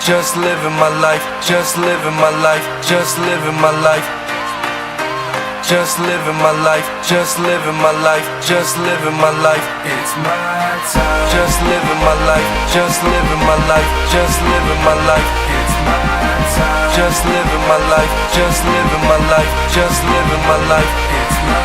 just living my life, just living my life, just living my life. Just living my life, just living my life, just living my life. It's my time. Just living my life, just living my life, just living my life. It's my time. Just living my life, just living my life, just living my life. It's my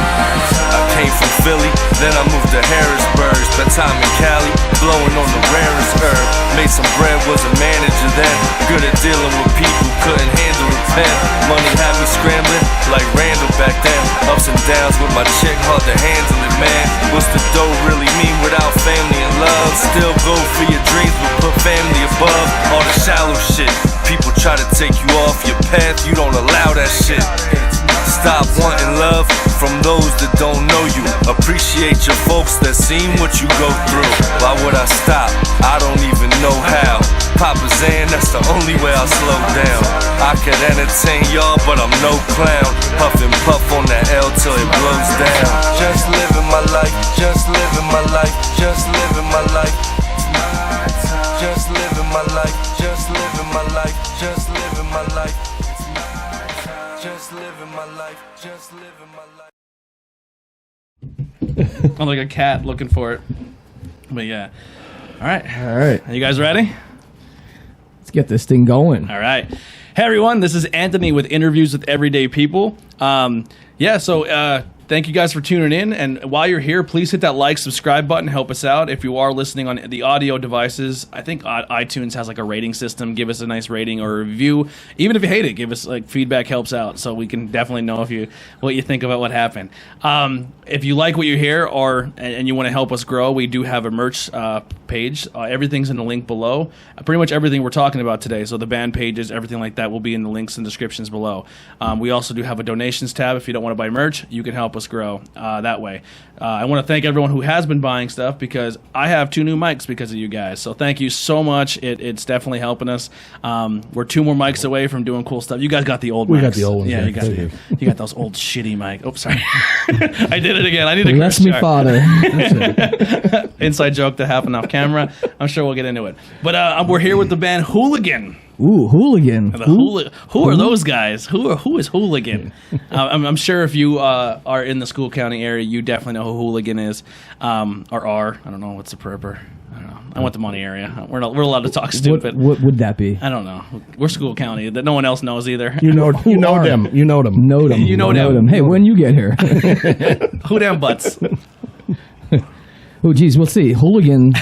time. I came from Philly, then I moved to Harrisburg. Spent time in Cali, blowing on the rarest herb. Made some bread, was a manager then. Good at dealing with people, couldn't handle a pen. Money had me scrambling like Randall back then. Ups and downs with my chick, hard to handle it, man. What's the dough really mean without family and love? Still go for your dreams, but put family above all the shallow shit. People try to take you off your path, you don't allow that shit. Stop wanting love from those that don't know you. Appreciate your folks that seen what you go through. Why would I stop? I don't even know how. Papa Zan, that's the only way I'll slow down. I could entertain y'all, but I'm no clown. Puff and puff on that L till it blows down. Just living my life, just living my life, just living my life. Just living my life, just living my life, just living my life. Just living my life, just living my life. I'm like a cat looking for it. But yeah. All right. All right. Are you guys ready? Let's get this thing going. All right. Hey, everyone. This is Anthony with Interviews with Everyday People. Thank you guys for tuning in. And while you're here, please hit that like, subscribe button. Help us out. If you are listening on the audio devices, I think iTunes has like a rating system. Give us a nice rating or a review. Even if you hate it, give us like feedback. Helps out, so we can definitely know what you think about what happened. If you like what you hear and you want to help us grow, we do have a merch page. Everything's in the link below. Pretty much everything we're talking about today. So the band pages, everything like that will be in the links and descriptions below. We also do have a donations tab. If you don't want to buy merch, you can help us grow that way. I want to thank everyone who has been buying stuff, because I have 2 new mics because of you guys. So thank you so much. It's definitely helping us. We're 2 more mics away from doing cool stuff. You guys got the old mics. We got the old ones. Yeah, you got those old shitty mics. Oh, sorry. I did it again. I need to bless me, Father. Inside joke that happened off camera. I'm sure we'll get into it. But we're here with the band Hooligan. Ooh, Hooligan. Who are those guys? Who is Hooligan? I'm sure if you are in the School County area, you definitely know who Hooligan is, or are. I don't know what's the proper. I don't know. I went to Monty area. We're allowed to talk stupid. What would that be? I don't know. We're School County that no one else knows either. You know them. You know them. Hey, when you get here, who damn butts? Oh, geez, we'll see. Hooligan.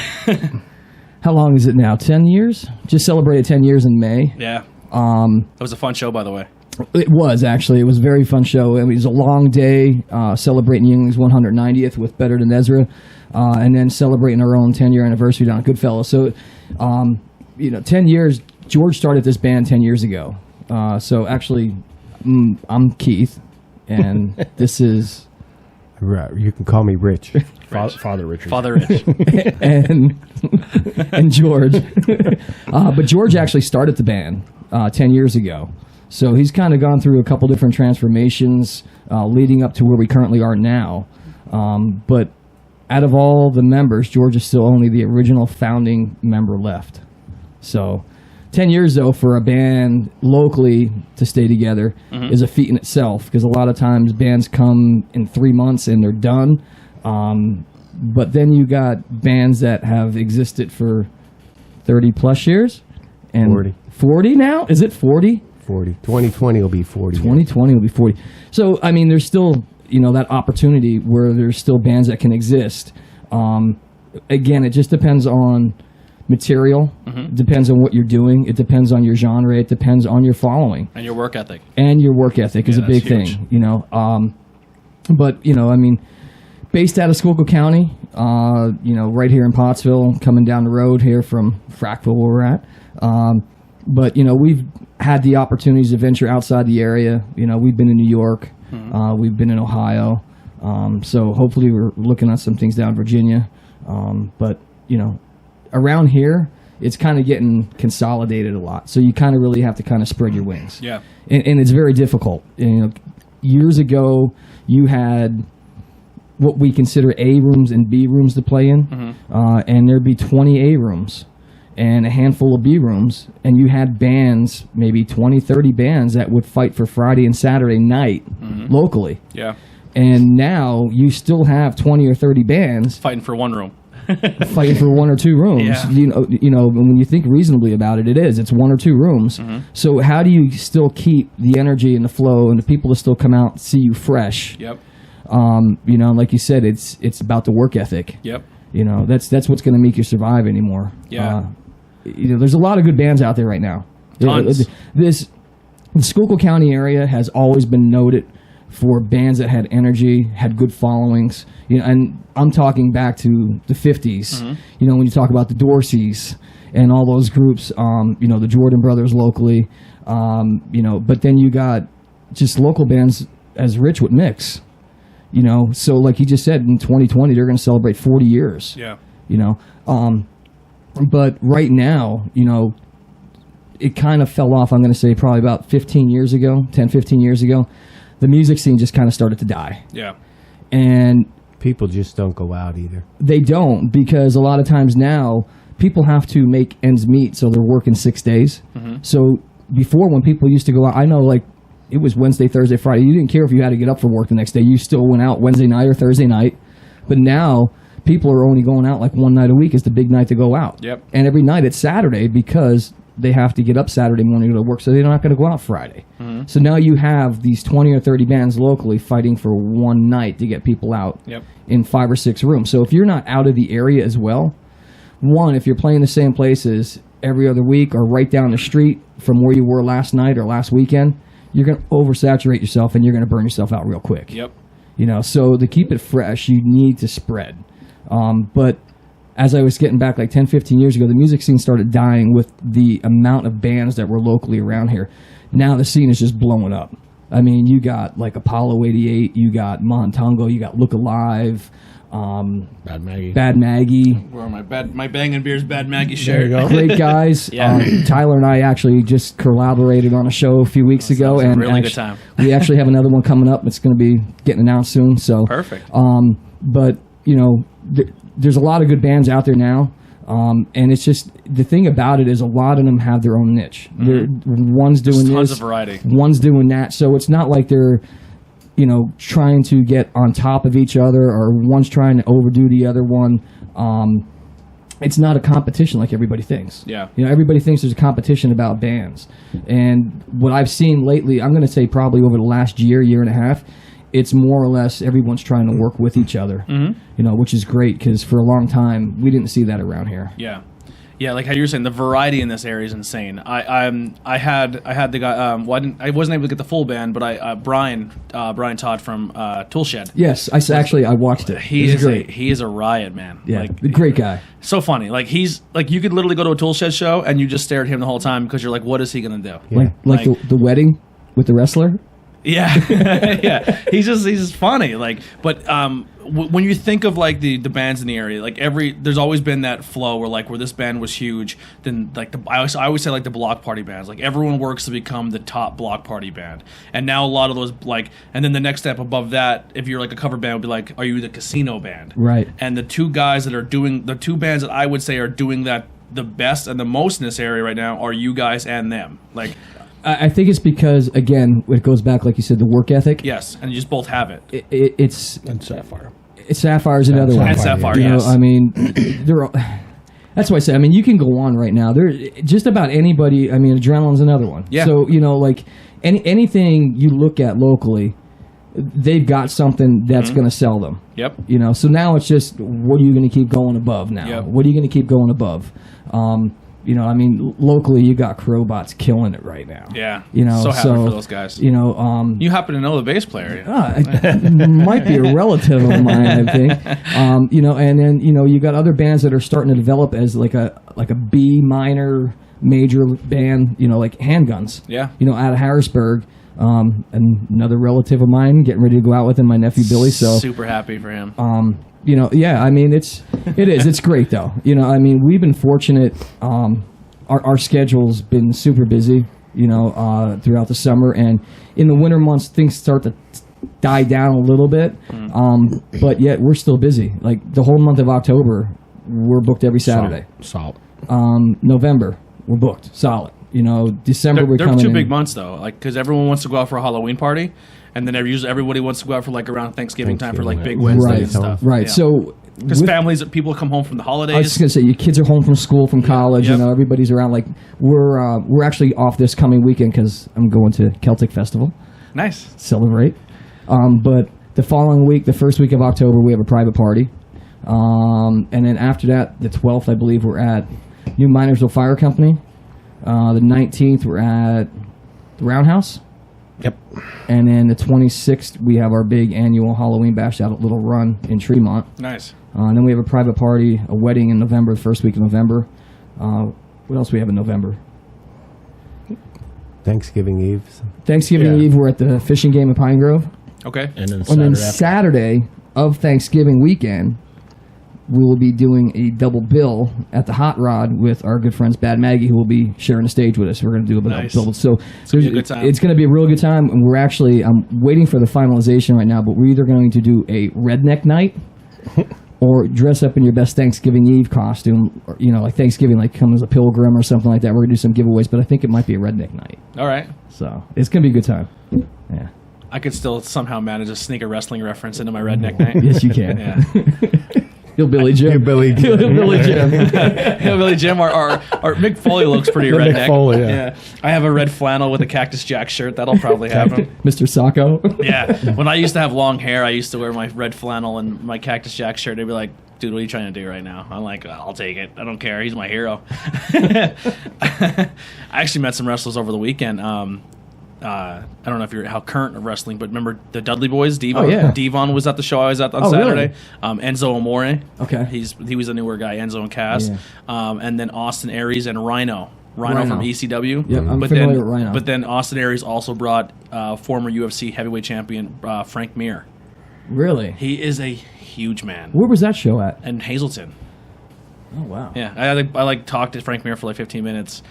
How long is it now? 10 years? Just celebrated 10 years in May. Yeah. That was a fun show, by the way. It was, actually. It was a very fun show. It was a long day celebrating Young's 190th with Better Than Ezra, and then celebrating our own 10-year anniversary down at Goodfellas. So, 10 years. George started this band 10 years ago. So, actually, I'm Keith, and this is... You can call me Rich. Father Richard. Father Rich. and George. But George actually started the band 10 years ago. So he's kind of gone through a couple different transformations leading up to where we currently are now. But out of all the members, George is still only the original founding member left. So 10 years, though, for a band locally to stay together is a feat in itself, because a lot of times bands come in 3 months and they're done. But then you got bands that have existed for 30-plus years. And 40. 40 now? Is it 40? 40. 2020 will be 40. 2020 will be 40. So, I mean, there's still, that opportunity where there's still bands that can exist. Again, it just depends on material. It depends on what you're doing. It depends on your genre. It depends on your following. And your work ethic. And your work ethic is a big thing, But, based out of Schuylkill County, right here in Pottsville, coming down the road here from Frackville where we're at. But, we've had the opportunities to venture outside the area. We've been in New York. We've been in Ohio. So hopefully we're looking at some things down in Virginia. But, around here, it's kind of getting consolidated a lot. So you kind of really have to kind of spread your wings. Yeah. And it's very difficult. Years ago, you had what we consider A rooms and B rooms to play in, and there'd be 20 A rooms. and a handful of B rooms, and you had bands, maybe 20, 30 bands that would fight for Friday and Saturday night locally. Yeah. And now you still have 20 or 30 bands Fighting for one room. fighting for one or two rooms. Yeah. You know, when you think reasonably about it, it's one or two rooms. So how do you still keep the energy and the flow and the people to still come out and see you fresh? Yep. You know, like you said, it's about the work ethic. Yep. You know, that's what's going to make you survive anymore. Yeah. You know, there's a lot of good bands out there right now. Tons. The Schuylkill County area has always been noted for bands that had energy, had good followings. You know, and I'm talking back to the 50s. You know, when you talk about the Dorseys and all those groups, you know, the Jordan Brothers locally, you know, but then you got just local bands as Rich with Mix. You know, so like you just said, in 2020 they're going to celebrate 40 years. Yeah. You know, but right now, you know, it kind of fell off. I'm going to say probably about 15 years ago, 10, 15 years ago. The music scene just kind of started to die. Yeah. And People just don't go out either. they don't, because a lot of times now people have to make ends meet, so they're working 6 days. So before, when people used to go out, I know, like, it was Wednesday, Thursday, Friday. You didn't care if you had to get up for work the next day. You still went out Wednesday night or Thursday night. But now people are only going out like one night a week is the big night to go out. Yep. And every night it's Saturday, because they have to get up Saturday morning to go to work, so they're not going to go out Friday. So now you have these 20 or 30 bands locally fighting for one night to get people out Yep. in 5 or 6 rooms. So if you're not out of the area as well, one, if you're playing the same places every other week or right down the street from where you were last night or last weekend, you're going to oversaturate yourself and you're going to burn yourself out real quick. Yep. You know, so to keep it fresh, you need to spread. But as I was getting back like 10, 15 years ago, the music scene started dying with the amount of bands that were locally around here. Now the scene is just blowing up. I mean, you got like Apollo 88, you got Montongo, you got Look Alive, Bad Maggie. Bad Maggie. Where my Bangin' Beers Bad Maggie shirt. There you go. Great guys. Yeah. Tyler and I actually just collaborated on a show a few weeks ago, was a and really good time. we actually have another one coming up. It's going to be getting announced soon. So Perfect. But you know, there's a lot of good bands out there now, and it's just the thing about it is a lot of them have their own niche. One's doing Tons this, of variety. one's doing that. So it's not like they're, you know, trying to get on top of each other, or one's trying to overdo the other one. It's not a competition like everybody thinks. Yeah. You know, everybody thinks there's a competition about bands. And what I've seen lately, I'm going to say probably over the last year and a half, it's more or less everyone's trying to work with each other. You know, which is great, because for a long time we didn't see that around here. Yeah. Yeah, like how you were saying, the variety in this area is insane. I had the guy. I wasn't able to get the full band, but Brian Todd from Toolshed. Yes, I watched it. He It was is great. he is a riot, man. Yeah, Like, a great guy. so funny. Like, he's like, you could literally go to a Toolshed show and you just stare at him the whole time, because you're like, what is he gonna do? Like Like- the wedding with the wrestler. Yeah, yeah. He's just funny. Like, but when you think of like the bands in the area, like there's always been that flow where this band was huge. Then like I always say like the block party bands. Like, everyone works to become the top block party band, and now a lot of those and then the next step above that, if you're like a cover band, would be like, are you the casino band? Right. And the two bands that I would say are doing that the best and the most in this area right now are you guys and them. Like. I think it's because, again, it goes back, like you said, the work ethic. Yes, and you just both have it. It's And Sapphire. Sapphire's another one. And Sapphire, You know, yes. I mean, that's why I say. I mean, you can go on right now. There, just about anybody. I mean, Adrenaline's another one. Yeah. So you know, like anything you look at locally, they've got something that's going to sell them. Yep. You know, so now it's just, what are you going to keep going above now? Yep. What are you going to keep going above? You know, I mean, locally you got Crowbots killing it right now. Yeah. You know, so happy for those guys. You know, You happen to know the bass player. it might be a relative of mine, I think. You know, and then you got other bands that are starting to develop as like a B minor major band. You know, like Handguns. Yeah. You know, out of Harrisburg. And another relative of mine, getting ready to go out with him, my nephew Billy. So super happy for him. you know, yeah, I mean, it's great though. You know, I mean, we've been fortunate. Our schedule's been super busy, you know, throughout the summer, and in the winter months things start to die down a little bit. But yet we're still busy. Like the whole month of October, we're booked every Saturday. Salt. November, we're booked, solid. You know, December we're They're coming 2 in. big months though, like because everyone wants to go out for a Halloween party, and then usually everybody wants to go out for like around Thanksgiving time for like big Wednesday Right, and stuff. right. Yeah. So because with- families, people come home from the I was holidays. just gonna say, your kids are home from school, from college. Yep. You know, everybody's around. Like we're actually off this coming weekend because I'm going to Celtic Festival, Nice. celebrate. But the following week, the first week of October, we have a private party, and then after that, the 12th, I believe, we're at New Minersville Fire Company. The 19th, we're at the Roundhouse. Yep. And then the 26th, we have our big annual Halloween bash out at Little Run in Tremont. Nice. And then we have a private party, a wedding in November, the first week of November. What else we have in November? Thanksgiving Eve. Thanksgiving Yeah. Eve, we're at the fishing game in Pine Grove. Okay. And then And then Saturday Saturday of Thanksgiving weekend, we will be doing a double bill at the Hot Rod with our good friends Bad Maggie, who will be sharing the stage with us. We're going to do a Nice. double. So It's gonna be a good time. It's going to be a real good time. And I'm waiting for the finalization right now, but we're either going to do a redneck night or dress up in your best Thanksgiving Eve costume, or, you know, like Thanksgiving, like come as a pilgrim or something like that. We're going to do some giveaways, but I think it might be a redneck night. All right. So it's going to be a good time. Yeah. I could still somehow manage to sneak a wrestling reference into my redneck night. Yes, you can. Yeah. Hillbilly Jim. Hillbilly Jim. Hillbilly Jim. Hillbilly Jim, our Mick Foley looks pretty The Mick redneck. Foley, yeah. I have a red flannel with a Cactus Jack shirt. That'll probably happen. Mr. Sacco. Yeah. When I used to have long hair, I used to wear my red flannel and my Cactus Jack shirt. They'd be like, dude, what are you trying to do right now? I'm like, I'll take it. I don't care. He's my hero. I actually met some wrestlers over the weekend. I don't know if you're how current of wrestling, but remember the Dudley Boys? Devon. Oh, yeah. Devon was at the show I was at on Oh, Saturday. really? Enzo Amore. Okay. He was a newer guy, Enzo and Cass. Yeah. And then Austin Aries and Rhino. Rhino from ECW. Yep, I'm but familiar then, with Rhino. But then Austin Aries also brought former UFC heavyweight champion Frank Mir. Really? He is a huge man. Where was that show at? And Hazleton. Oh, wow. Yeah, I talked to Frank Mir for like 15 minutes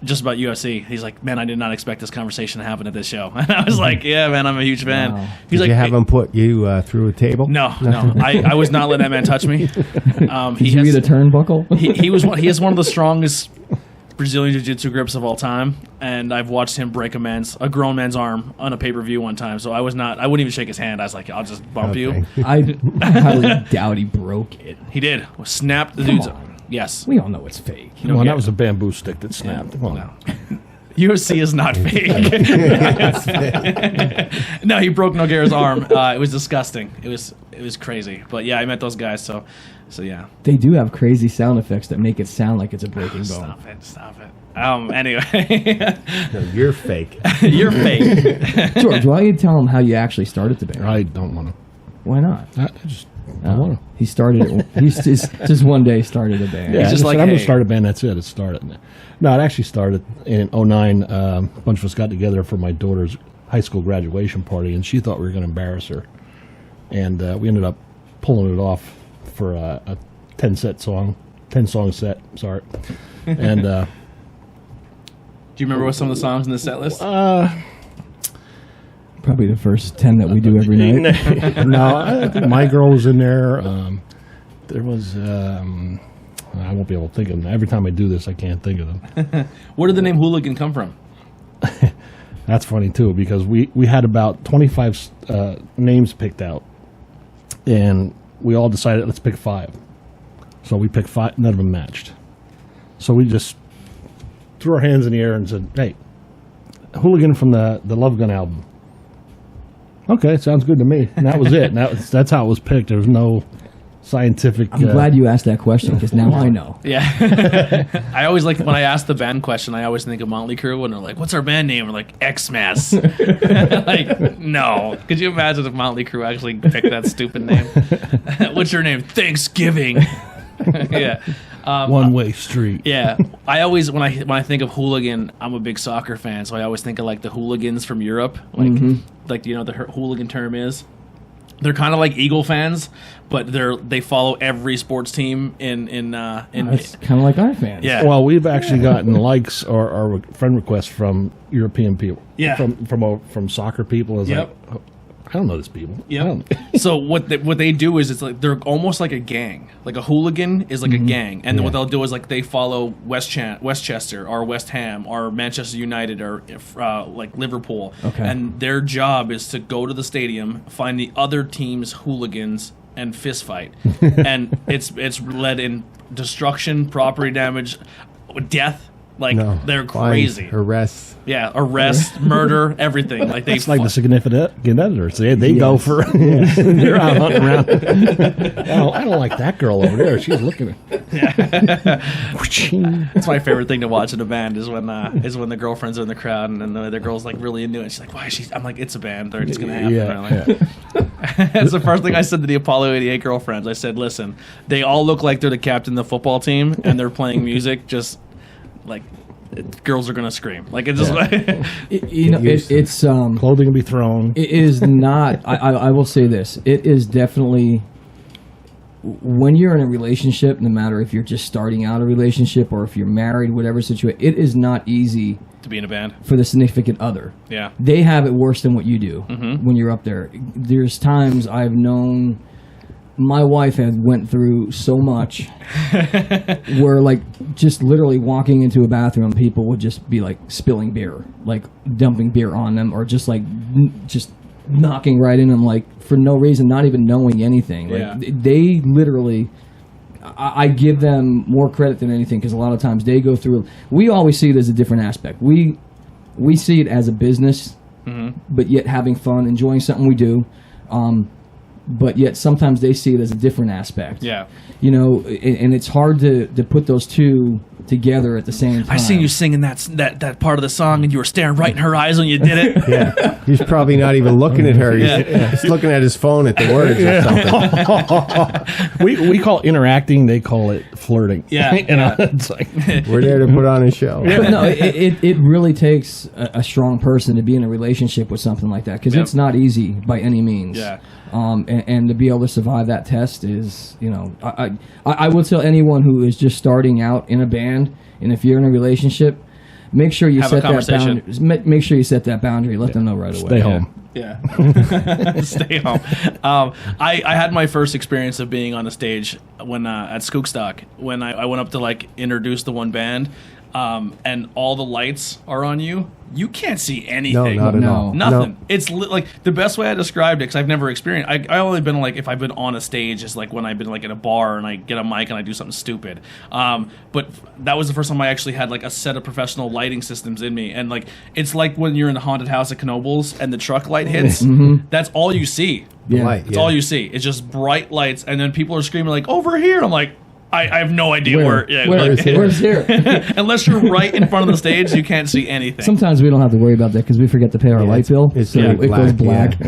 just about UFC. He's like, man, I did not expect this conversation to happen at this show. And I was like, yeah, man, I'm a huge fan. Wow. He's Did like, you have him put you through a table? No. I was not letting that man touch me. Did you get a turnbuckle? He has one of the strongest Brazilian Jiu-Jitsu grips of all time, and I've watched him break a grown man's arm on a pay-per-view one time. So I wouldn't even shake his hand. I was like, I'll just bump you. I highly doubt he broke it. He did. Snapped the dude's. on. Yes. We all know it's fake. You don't Well, get that it. was a bamboo stick that snapped. Come on. No. UFC is not fake. No, he broke Nogueira's arm. It was disgusting. It was crazy. But yeah, I met those guys. So yeah. They do have crazy sound effects that make it sound like it's a breaking bone. Stop it. Anyway, No, you're fake. you're fake. George, why don't you tell them how you actually started the band? I don't want to. Why not? I just don't want to. He started it. He's just one day started a band. Yeah, just just like, I'm going hey. to start a band. That's it. It started. No, it actually started in 2009. A bunch of us got together for my daughter's high school graduation party, and she thought we were going to embarrass her. And we ended up pulling it off for a 10 song set. Sorry. And Do you remember what some of the songs in the set list? Probably the first 10 that we do every night. no, I think My Girl was in there. There was. I won't be able to think of them. Every time I do this, I can't think of them. Where did the name Hooligan come from? That's funny too, because we had about 25 names picked out, and we all decided let's pick 5. So we picked 5. None of them matched. So we just threw our hands in the air and said, "Hey, Hooligan from the Love Gun album." Okay, sounds good to me. And that was it. And that's how it was picked. There was no scientific. I'm glad you asked that question because now I know. Yeah. I always like when I ask the band question, I always think of Motley Crue when they're like, what's our band name? We're like, Xmas. Like, no. Could you imagine if Motley Crue actually picked that stupid name? What's your name? Thanksgiving. Yeah. One-way street. Yeah, I always when I think of Hooligan, I'm a big soccer fan, so I always think of like the hooligans from Europe, like you know the hooligan term is. They're kind of like Eagle fans, but they follow every sports team in It's kind of like our fans. yeah. Well, we've actually gotten likes or friend requests from European people. Yeah. From soccer people. It's Yep. like, I don't know these people. Yeah. So what they do is it's like they're almost like a gang. Like a hooligan is like a gang, and then what they'll do is like they follow Westchester or West Ham or Manchester United or like Liverpool. Okay. And their job is to go to the stadium, find the other team's hooligans, and fist fight. And it's led in destruction, property damage, death. Like they're crazy. Arrests. Yeah, arrest, murder, everything. Like It's like the significant editor. So they go for they're out hunting around. I don't like that girl over there. She's looking at It's my favorite thing to watch in a band is when the girlfriends are in the crowd and then the other girl's like really into it. She's like, "Why is she?" I'm like, "It's a band. They're just gonna happen." It's the first thing I said to the Apollo 88 girlfriends. I said, "Listen, they all look like they're the captain of the football team and they're playing music. Just like girls are gonna scream. Like it's just it's clothing will be thrown. It is not. I will say this. It is definitely when you're in a relationship, no matter if you're just starting out a relationship or if you're married, whatever situation, it is not easy to be in a band for the significant other. Yeah, they have it worse than what you do when you're up there. There's times I've known my wife has went through so much where like just literally walking into a bathroom, people would just be like spilling beer, like dumping beer on them, or just like just knocking right in them, like for no reason, not even knowing anything. Like they literally, I give them more credit than anything because a lot of times they go through. We always see it as a different aspect. We see it as a business, but yet having fun, enjoying something we do. But yet sometimes they see it as a different aspect. Yeah. You know, and it's hard to put those two together at the same time. I seen you singing that part of the song and you were staring right in her eyes when you did it. Yeah. He's probably not even looking at her. He's looking at his phone at the words or something. we call interacting, they call it flirting. Yeah. It's like we're there to put on a show. But no, it really takes a strong person to be in a relationship with something like that because it's not easy by any means. Yeah. And to be able to survive that test is, you know, I will tell anyone who is just starting out in a band, and if you're in a relationship, make sure you set that boundary. Make sure you set that boundary. Let them know right away. Stay home. Yeah. Stay home. I had my first experience of being on a stage when at Skookstock when I went up to like introduce the one band. And all the lights are on you. You can't see anything. No, not at all. Nothing. No. It's like the best way I described it because I've never experienced. I only been like if I've been on a stage is like when I've been like in a bar and I get a mic and I do something stupid. But that was the first time I actually had like a set of professional lighting systems in me, and like it's like when you're in the haunted house at Knoebels and the truck light hits. That's all you see. Yeah. Light, That's all you see. It's just bright lights, and then people are screaming like over here. And I'm like. I have no idea where Where's here? Unless you're right in front of the stage, you can't see anything. Sometimes we don't have to worry about that because we forget to pay our light bill. It's so it goes black.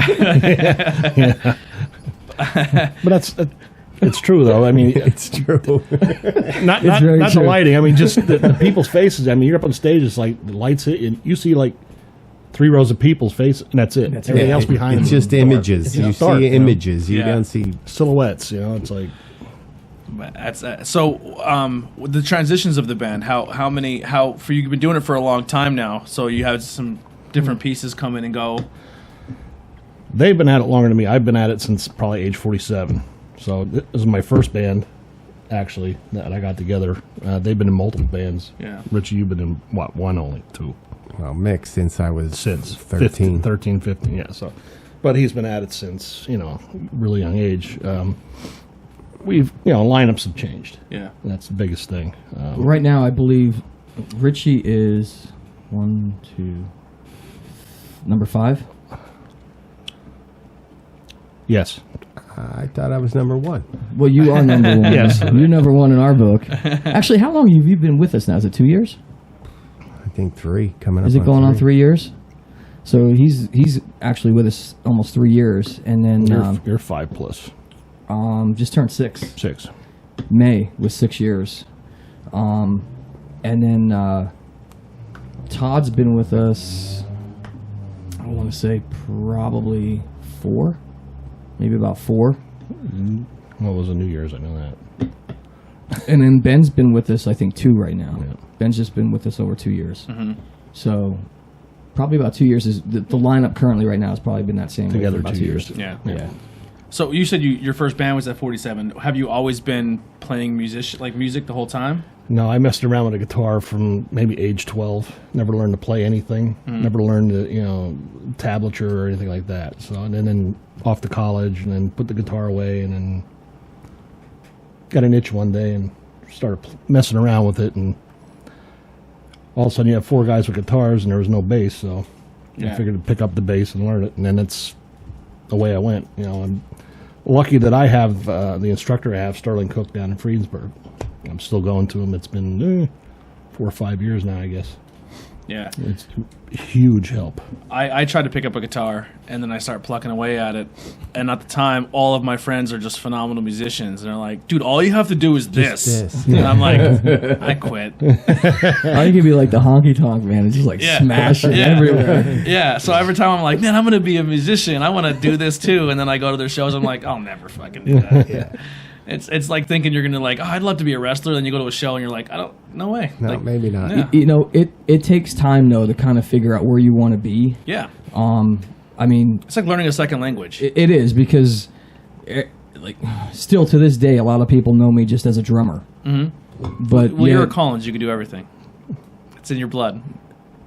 But it's true though. I mean, It's true. not very the true. lighting. I mean, just the people's faces. I mean, you're up on stage. It's like the lights hit, and you see like 3 rows of people's faces, and that's it. Everything else behind It's them just is dark. images. It's You just see dark, you know? images. You Yeah. don't see. Silhouettes. You know, it's like. That's so. The transitions of the band. How for you've been doing it for a long time now. So you have some different pieces come in and go. They've been at it longer than me. I've been at it since probably age 47. So this is my first band, actually, that I got together. They've been in multiple bands. Yeah. Richie, you've been in, what, one only? 2? Well, mixed since I was Since 13. 13, 15, yeah. So, but he's been at it since, really young age. We've, lineups have changed. Yeah. That's the biggest thing. Right now, I believe Richie is number 5. Yes. I thought I was number 1. Well, you are number 1. Yes. You're number 1 in our book. Actually, how long have you been with us now? Is it 2 years? I think 3 coming up. Is it going on 3 years? So he's actually with us almost 3 years, and then You're 5 plus. just turned 6. 6. May was 6 years, and then Todd's been with us. I want to say probably 4, maybe about 4. Well, it was a New Year's, I know that. And then Ben's been with us, I think 2 right now. Yeah. Ben's just been with us over 2 years. So Probably about 2 years. Is the lineup currently right now has probably been that same way Together for about 2 2 years. years. Yeah. So you said your first band was at 47. Have you always been playing music the whole time? No, I messed around with a guitar from maybe age 12. Never learned to play anything. Never learned to, tablature or anything like that. So and then off to college, and then put the guitar away, and then got an itch one day and started messing around with it. And all of a sudden, you have 4 guys with guitars, and there was no bass. So I figured to pick up the bass and learn it. And then it's the way I went. I'm lucky that I have the instructor I have, Sterling Cook, down in Friedensburg. I'm still going to him. It's been 4 or 5 years now, I guess. Yeah. It's a huge help. I tried to pick up a guitar, and then I start plucking away at it. And at the time, all of my friends are just phenomenal musicians. And they're like, dude, all you have to do is this. And I'm like, I quit. I think it'd be like the honky tonk, man. It's just like smashing everywhere. Yeah, so every time I'm like, man, I'm going to be a musician. I want to do this too. And then I go to their shows, I'm like, I'll never fucking do that. It's like thinking you're going to like, oh, I'd love to be a wrestler. Then you go to a show and you're like, no way. No, like, maybe not. Yeah. It takes time, though, to kind of figure out where you want to be. Yeah. I mean, It's like learning a second language. it is because, still to this day, a lot of people know me just as a drummer. Mm-hmm. But Well, you're a Collins. You can do everything. It's in your blood.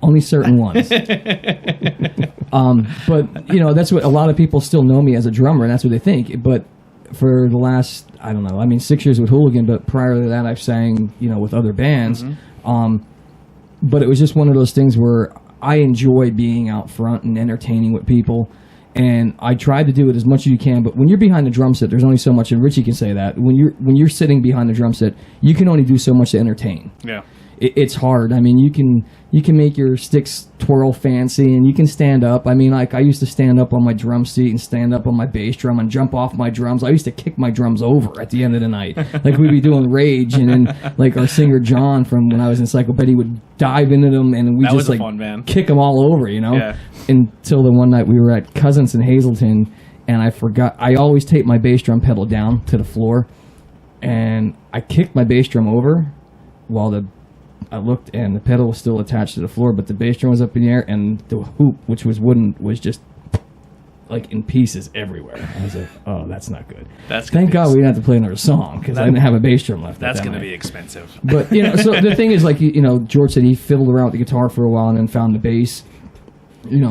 only certain ones. But that's what a lot of people still know me as a drummer, and that's what they think. But for the last, 6 years with Hooligan, but prior to that, I've sang, with other bands. But it was just one of those things where I enjoy being out front and entertaining with people. And I tried to do it as much as you can, but when you're behind the drum set, there's only so much, and Richie can say that. When you're sitting behind the drum set, you can only do so much to entertain. Yeah. It's hard. I mean, you can make your sticks twirl fancy, and you can stand up. I mean, like I used to stand up on my drum seat and stand up on my bass drum and jump off my drums. I used to kick my drums over at the end of the night. Like we'd be doing Rage, and then like our singer John from when I was in Encyclopedia would dive into them, and we That just was a like fun band. kick them all over, Yeah. Until the one night we were at Cousins in Hazleton, and I forgot. I always tape my bass drum pedal down to the floor, and I kicked my bass drum over while I looked, and the pedal was still attached to the floor, but the bass drum was up in the air, and the hoop, which was wooden, was just like in pieces everywhere. I was like, "Oh, that's not good." Thank God we didn't have to play another song because I didn't have a bass drum left. That's going to be expensive. But so the thing is, like George said, he fiddled around with the guitar for a while and then found the bass.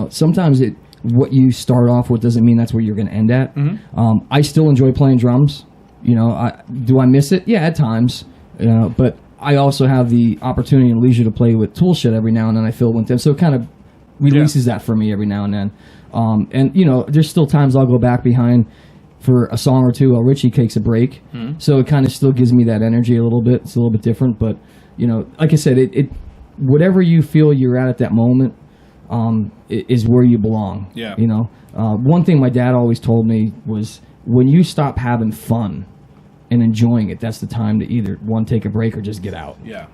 Sometimes what you start off with doesn't mean that's where you're going to end at. Mm-hmm. I still enjoy playing drums. Do I miss it? Yeah, at times. But I also have the opportunity and leisure to play with tool shed every now and then. I feel with them, so it kind of releases that for me every now and then. And there's still times I'll go back behind for a song or two while Richie takes a break. Mm-hmm. So it kind of still gives me that energy a little bit. It's a little bit different, but like I said, it whatever you feel you're at that moment is where you belong. Yeah. One thing my dad always told me was when you stop having fun and enjoying it, that's the time to either one, take a break or just get out. Yeah.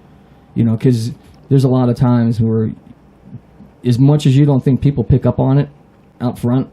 Because there's a lot of times where as much as you don't think people pick up on it out front,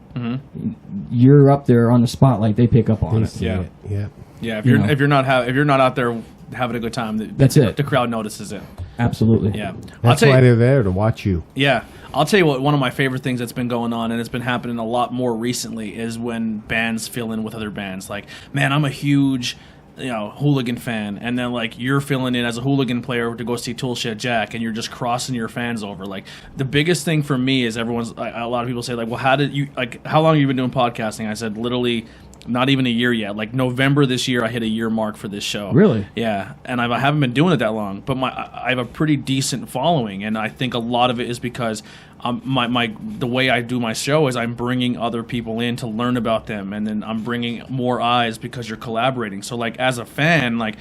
you're up there on the spotlight, they pick up on it. Yeah. Yeah. Yeah, if you're not out there having a good time, that's it. The crowd notices it. Absolutely. Yeah. That's why they're there, to watch you. Yeah. I'll tell you what, one of my favorite things that's been going on, and it's been happening a lot more recently, is when bands fill in with other bands. Like, man, I'm a huge Hooligan fan, and then like you're filling in as a Hooligan player to go see Toolshed Jack, and you're just crossing your fans over. Like the biggest thing for me is a lot of people say like, well, how long have you been doing podcasting? I said literally not even a year yet. Like November this year, I hit a year mark for this show. Really? Yeah, and I haven't been doing it that long, but I have a pretty decent following, and I think a lot of it is because the way I do my show is I'm bringing other people in to learn about them, and then I'm bringing more eyes because you're collaborating. So like as a fan, like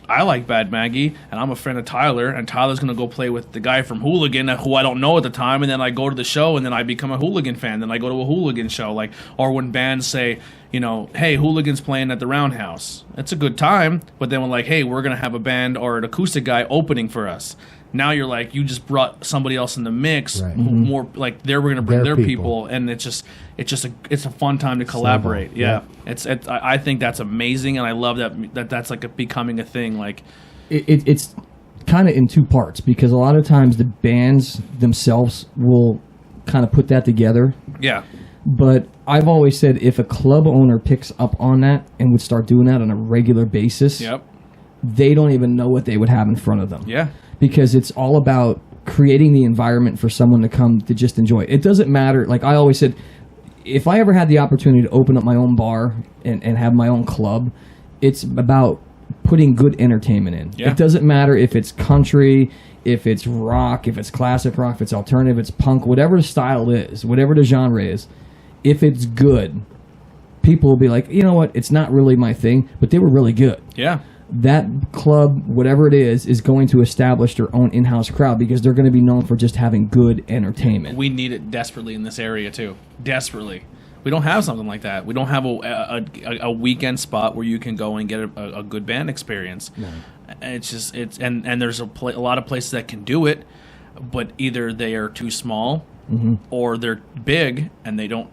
I like Bad Maggie, and I'm a friend of Tyler, and Tyler's going to go play with the guy from Hooligan, who I don't know at the time, and then I go to the show, and then I become a Hooligan fan, then I go to a Hooligan show, like, or when bands say, hey, Hooligan's playing at the Roundhouse. It's a good time, but then we're like, hey, we're going to have a band or an acoustic guy opening for us. Now you're like, you just brought somebody else in the mix, right. More like they're going to bring their people, and it's a fun time to collaborate. Yeah. I think that's amazing, and I love that's like becoming a thing. Like it's kind of in two parts, because a lot of times the bands themselves will kind of put that together. Yeah. But I've always said if a club owner picks up on that and would start doing that on a regular basis, Yep. they don't even know what they would have in front of them. Yeah. Because it's all about creating the environment for someone to come to just enjoy it. It doesn't matter. Like I always said, if I ever had the opportunity to open up my own bar and have my own club, it's about putting good entertainment in. Yeah. It doesn't matter if it's country, if it's rock, if it's classic rock, if it's alternative, it's punk, whatever the style is, whatever the genre is, if it's good, people will be like, you know what, it's not really my thing, but they were really good. Yeah. That club, whatever it is going to establish their own in-house crowd because they're going to be known for just having good entertainment. We need it desperately in this area too. Desperately. We don't have something like that. We don't have a weekend spot where you can go and get a good band experience. No. And there's a lot of places that can do it, but either they are too small or they're big and they don't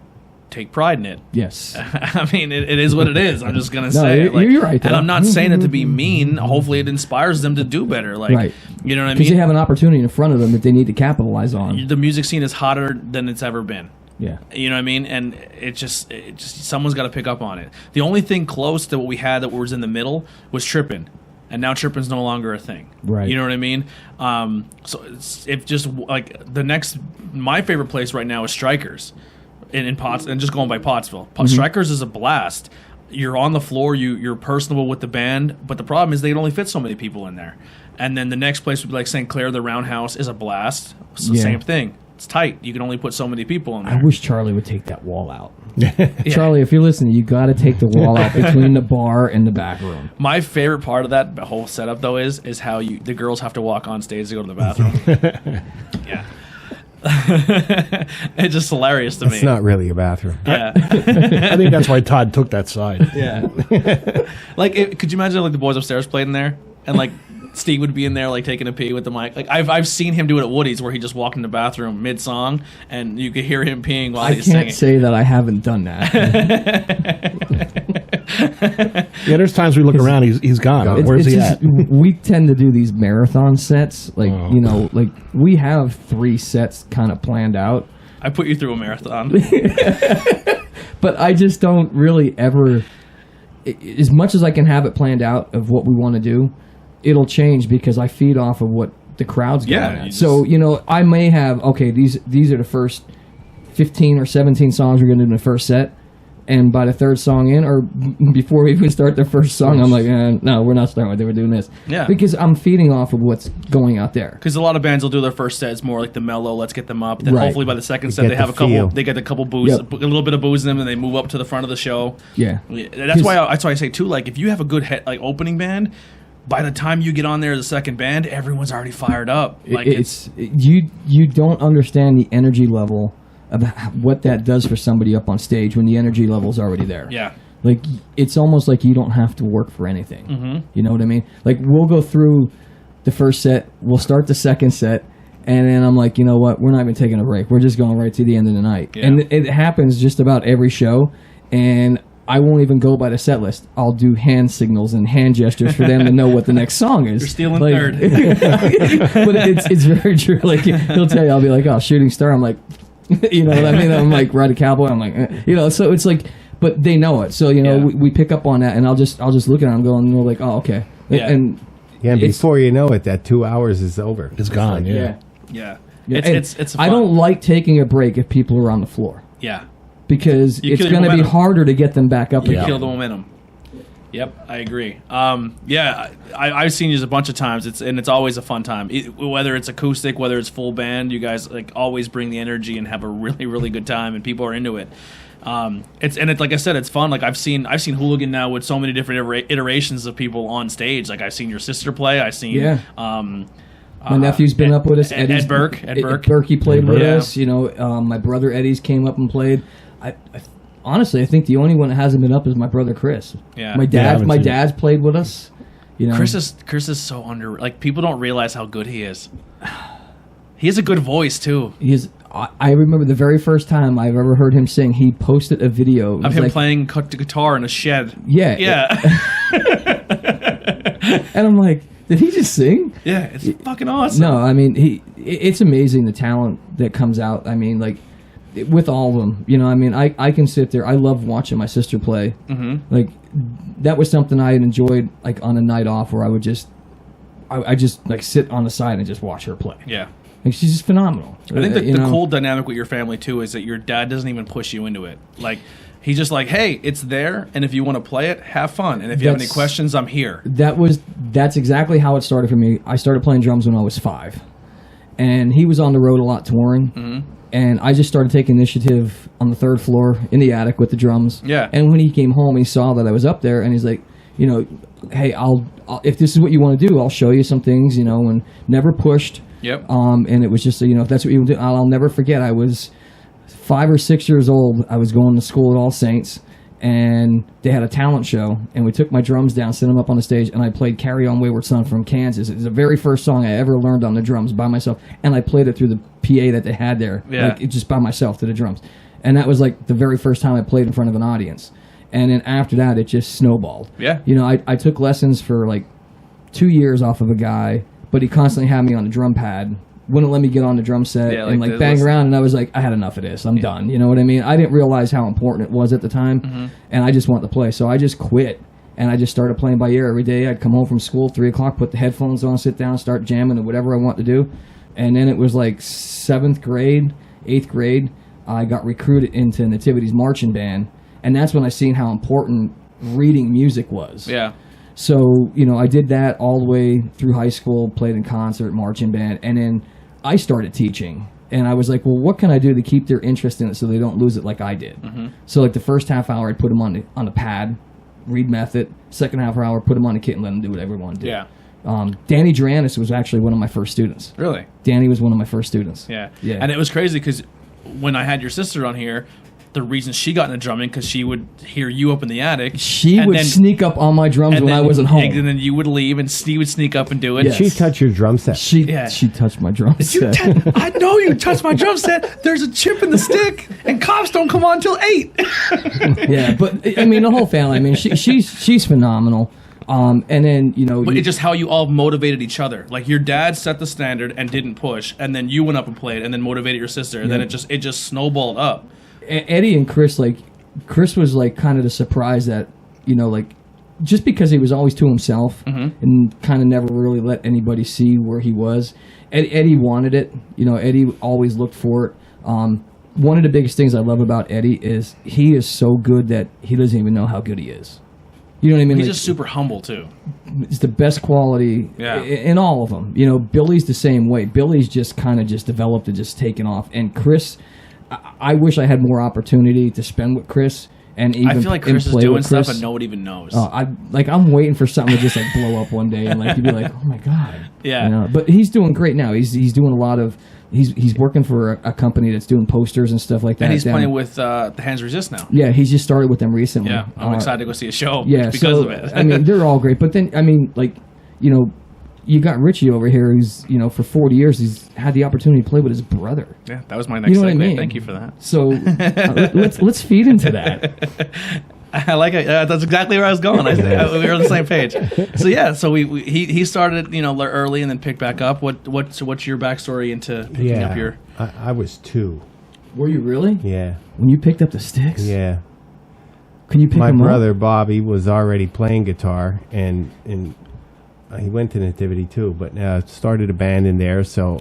take pride in it. Yes. I mean, it is what it is. I'm just going to No, say it. you're right, though. And I'm not saying it to be mean. Hopefully it inspires them to do better. Like, Right. You know what I Because mean? they have an opportunity in front of them that they need to capitalize on. The music scene is hotter than it's ever been. Yeah. You know what I mean? And it just someone's got to pick up on it. The only thing close to what we had that was in the middle was Trippin'. And now Trippin's no longer a thing. Right. You know what I mean? So if just like my favorite place right now is Strikers in Potts, and just going by Pottsville. Strikers is a blast. You're on the floor, you're personable with the band, but the problem is they can only fit so many people in there. And then the next place would be like St. Clair, the Roundhouse is a blast. So Yeah. Same thing. It's tight. You can only put so many people in there. I wish Charlie would take that wall out. Charlie, if you're listening, you got to take the wall out between the bar and the back room. My favorite part of that whole setup, though, is how the girls have to walk on stage to go to the bathroom. Yeah. It's just hilarious to me. It's not really a bathroom. Yeah. I think that's why Todd took that side. Yeah. Could you imagine like the boys upstairs played in there and like Steve would be in there like taking a pee with the mic. Like I've seen him do it at Woody's where he just walked in the bathroom mid song and you could hear him peeing while he's singing. I can't say that I haven't done that. Yeah, there's times we look around, he's gone. Where's he at? We tend to do these marathon sets, like like we have 3 sets kind of planned out. I put you through a marathon. But I just don't really ever, as much as I can have it planned out of what we want to do, it'll change because I feed off of what the crowd's going at. So, I may have, okay, these are the first 15 or 17 songs we're going to do in the first set. And by the 3rd song in, or before we even start the first song, I'm like, no, we're not starting with it. We're doing this. Yeah. Because I'm feeding off of what's going out there. Because a lot of bands will do their first set. It's more like the mellow, let's get them up. Then Right. hopefully by the second set, get they have the feel. they get a couple booze, Yep. a little bit of booze in them, and they move up to the front of the show. Yeah. That's why I say too. Like if you have a good opening band, by the time you get on there as a second band, everyone's already fired up. Like you don't understand the energy level of what that does for somebody up on stage when the energy level's already there. Yeah. Like it's almost like you don't have to work for anything. Mm-hmm. You know what I mean? Like we'll go through the first set, we'll start the second set, and then I'm like, you know what? We're not even taking a break. We're just going right to the end of the night. Yeah. And it happens just about every show. And I won't even go by the set list. I'll do hand signals and hand gestures for them to know what the next song is. You're stealing like, third. But it's very true. Like he'll tell you, I'll be like, oh, Shooting Star. I'm like, you know what I mean? I'm like, Ride a Cowboy. I'm like, so it's like, but they know it. So we pick up on that, and I'll just look at them going, like, oh, okay. Yeah. And before you know it, that 2 hours is over. It's gone, yeah. Yeah. And It's fun. I don't like taking a break if people are on the floor. Yeah. Because You it's kill your going to be momentum. harder to get them back up again. Kill the momentum. Yep, I agree. I've seen you a bunch of times. It's always a fun time. Whether it's acoustic, whether it's full band, you guys like always bring the energy and have a really really good time, and people are into it. It's like I said, it's fun. Like I've seen Hooligan now with so many different iterations of people on stage. Like I've seen your sister play. I've seen my nephew's been up with us. Ed Burke. Berkey played with Yeah. us. My brother Eddie's came up and played. Honestly, I think the only one that hasn't been up is my brother Chris. Yeah. My dad's played with us. Chris is so under. Like people don't realize how good he is. He has a good voice too. I remember the very first time I've ever heard him sing. He posted a video of him playing guitar in a shed. Yeah. Yeah. And I'm like, Did he just sing? Yeah, it's fucking awesome. No, I mean, it's amazing the talent that comes out. I mean, like, with all of them, you know, I mean, I can sit there. I love watching my sister play. Mm-hmm. Like, that was something I had enjoyed, like, on a night off where I would just, I just, like, sit on the side and just watch her play. Yeah. Like, she's just phenomenal. I think the cool dynamic with your family, too, is that your dad doesn't even push you into it. Like, he's just like, hey, it's there, and if you want to play it, have fun. And if you have any questions, I'm here. That's exactly how it started for me. I started playing drums when I was 5. And he was on the road a lot touring. Mm-hmm. And I just started taking initiative on the 3rd floor in the attic with the drums. Yeah. And when he came home, he saw that I was up there, and he's like, you know, hey, I'll if this is what you want to do, I'll show you some things, you know, and never pushed. Yep. And it was just, you know, if that's what you want to do, I'll never forget. I was 5 or 6 years old. I was going to school at All Saints, and they had a talent show, and we took my drums down, set them up on the stage, and I played Carry On Wayward Son from Kansas. It was the very first song I ever learned on the drums by myself, and I played it through the PA that they had there, like, just by myself to the drums. And that was like the very first time I played in front of an audience. And then after that, it just snowballed. Yeah. You know, I took lessons for like 2 years off of a guy, but he constantly had me on the drum pad, wouldn't let me get on the drum set and like bang around, and I was like, I had enough of this. I'm done. You know what I mean? I didn't realize how important it was at the time, and I just wanted to play. So I just quit, and I just started playing by ear every day. I'd come home from school, 3 o'clock, put the headphones on, sit down, start jamming and whatever I want to do. And then it was like 7th grade, 8th grade, I got recruited into Nativity's marching band, and that's when I seen how important reading music was. Yeah. So, you know, I did that all the way through high school, played in concert, marching band, and then I started teaching. And I was like, well, what can I do to keep their interest in it so they don't lose it like I did? Mm-hmm. So, like, the first half hour, I'd put them on the pad, read method. Second half hour, put them on the kit and let them do whatever they want to do. Yeah. Danny Duranis was actually one of my first students. Really? Danny was one of my first students. Yeah. Yeah. And it was crazy because when I had your sister on here, the reason she got into drumming because she would hear you up in the attic. She would sneak up on my drums when I wasn't home. And then you would leave, and Steve would sneak up and do it. Yes. She touched your drum set. She touched my drum set. I know you touched my drum set. There's a chip in the stick, and cops don't come on till 8. Yeah, but I mean the whole family. I mean she's phenomenal. And then, you know, but it's just how you all motivated each other. Like your dad set the standard and didn't push, and then you went up and played, and then motivated your sister, and then it just snowballed up. Eddie and Chris, like, Chris was like kind of the surprise that, you know, like, just because he was always to himself and kind of never really let anybody see where he was. Eddie wanted it. You know, Eddie always looked for it. One of the biggest things I love about Eddie is he is so good that he doesn't even know how good he is. You know what I mean? He's like, just super humble too. It's the best quality in all of them. You know, Billy's the same way. Billy's just kind of just developed and just taken off. And Chris, I wish I had more opportunity to spend with Chris. And even I feel like Chris is doing stuff and no one even knows. I'm waiting for something to just like blow up one day and like you'd be like, oh my god. Yeah. You know? But he's doing great now. He's doing a lot of. He's working for a company that's doing posters and stuff like that. And he's playing with the Hands Resist now. Yeah, he's just started with them recently. Yeah, I'm excited to go see a show because of it. I mean, they're all great. But then, I mean, like, you know, you got Richie over here who's, you know, for 40 years, he's had the opportunity to play with his brother. Yeah, that was my next segment. I mean? Thank you for that. So let's feed into that. I like it. That's exactly where I was going. We were on the same page. So yeah, so he started, you know, early and then picked back up. What's your backstory into picking up your? I was 2. Were you really? Yeah. When you picked up the sticks? Yeah. Can you pick My them brother up? Bobby was already playing guitar, and he went to Nativity too, but started a band in there, so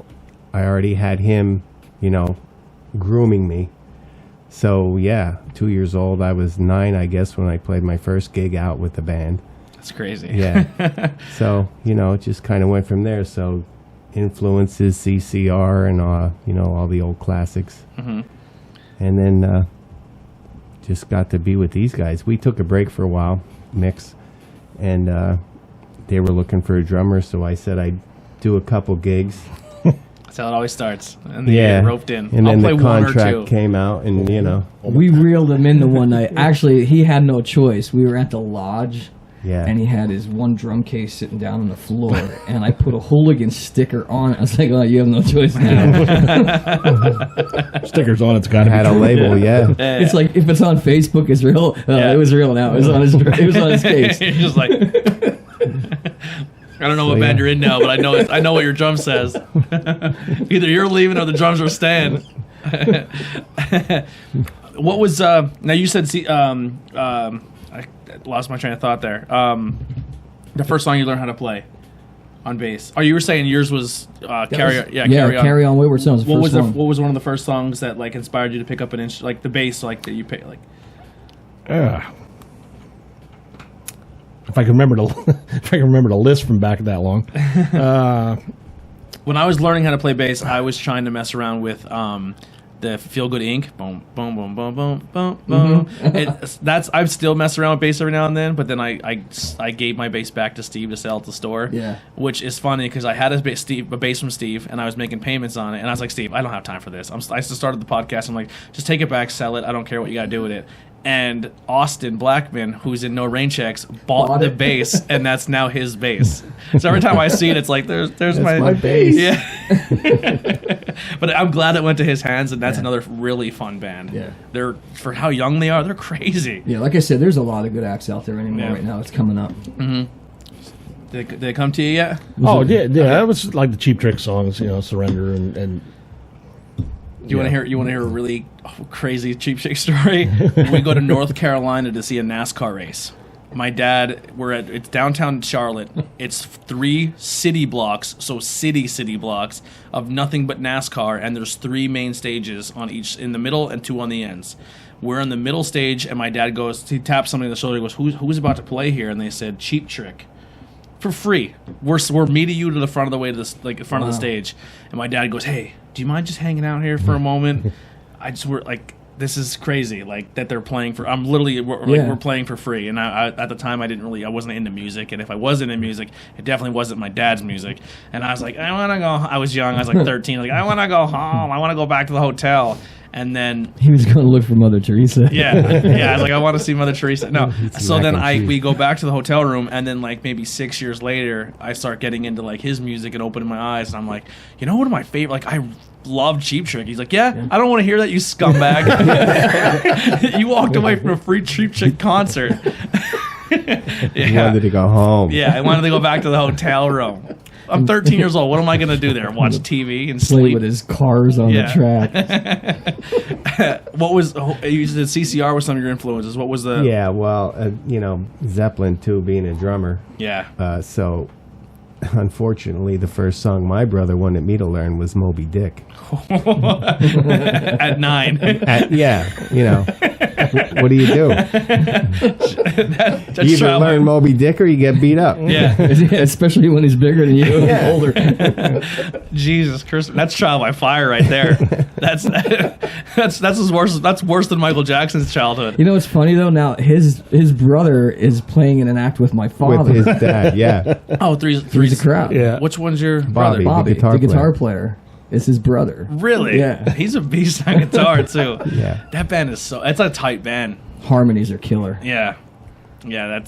I already had him, you know, grooming me. So yeah, 2 years old. I was 9, I guess, when I played my first gig out with the band. That's crazy. Yeah. So, you know, it just kind of went from there. So influences, CCR, and you know, all the old classics. Mm-hmm. And then just got to be with these guys. We took a break for a while, Mix, and they were looking for a drummer, so I said I'd do a couple gigs. That's how it always starts. And they get roped in. And I'll then play the one or contract two. came out, and you know. We reeled him into one night. Actually, he had no choice. We were at the lodge. Yeah. And he had his one drum case sitting down on the floor, and I put a Hooligan sticker on it. I was like, "Oh, you have no choice now." Stickers on it's got to Had a label, yeah. It's like if it's on Facebook, it's real. It was real now. It was on his case. You're just like, I don't know what band you're in now, but I know what your drum says. Either you're leaving or the drums are staying. What was now you said I lost my train of thought there. The first song you learned how to play on bass. Oh, you were saying yours was Carry On. Carry On Wayward Son was the first one. What was one of the first songs that like inspired you to pick up an instrument, like the bass, like that you pick, like? If I can remember the list from back that long. When I was learning how to play bass, I was trying to mess around with the Feel Good Inc. Boom, boom, boom, boom, boom, boom, boom. I still mess around with bass every now and then, but then I gave my bass back to Steve to sell at the store. Yeah. Which is funny because I had a bass from Steve, and I was making payments on it, and I was like, Steve, I don't have time for this. I just started the podcast. I'm like, just take it back, sell it. I don't care what you got to do with it. And Austin Blackman, who's in No Rain Checks, bought the bass, and that's now his bass. So every time I see it, it's like, there's my bass. Yeah. But I'm glad it went to his hands, and that's another really fun band. Yeah. They're, for how young they are, they're crazy. Yeah, like I said, there's a lot of good acts out there anymore right now. It's coming up. Mm-hmm. Did they come to you yet? Oh, yeah. That was like the Cheap Trick songs, Surrender and Do you want to hear a really crazy Cheap Trick story? We go to North Carolina to see a NASCAR race. My dad, it's downtown Charlotte. It's 3 city blocks, so city blocks of nothing but NASCAR, and there's 3 main stages on each, in the middle and 2 on the ends. We're in the middle stage, and my dad he taps somebody on the shoulder. He goes, "Who's about to play here?" And they said, "Cheap Trick." For free. We're meeting you to the front of the way to the front of the stage, and my dad goes, "Hey, do you mind just hanging out here for a moment? We're like, this is crazy, like that they're playing for. We're playing for free." And I at the time I wasn't into music, and if I was into music, it definitely wasn't my dad's music. And I was like, I want to go. I was young. I was like 13. Like, I want to go home. I want to go back to the hotel. And then he was going to look for Mother Teresa. Yeah. I was like, I want to see Mother Teresa. No. So then we go back to the hotel room, and then like maybe 6 years later, I start getting into like his music and opening my eyes, and I'm like, one of my favorite, like I love Cheap Trick. He's like, yeah. I don't want to hear that, you scumbag. You walked away from a free Cheap Trick concert. You wanted to go home. Yeah, I wanted to go back to the hotel room. I'm 13 years old. What am I going to do there? Watch TV and Play sleep? with his cars on the track. What was you said CCR was some of your influences? What was the? Yeah, well, Zeppelin too, being a drummer. Yeah. So, unfortunately, the first song my brother wanted me to learn was Moby Dick. At 9. What do you do? That's You either learn Moby Dick or you get beat up. Yeah. Especially when he's bigger than you and older. Jesus Christ, that's trial by fire right there. That's worse. That's worse than Michael Jackson's childhood. You know what's funny though? Now his brother is playing in an act with my father. With his dad, yeah. Oh, Three's a crowd. Yeah. Which one's your Bobby, brother? The guitar player. It's his brother. Really? Yeah. He's a beast on guitar too. Yeah. That band is it's a tight band. Harmonies are killer. Yeah. Yeah,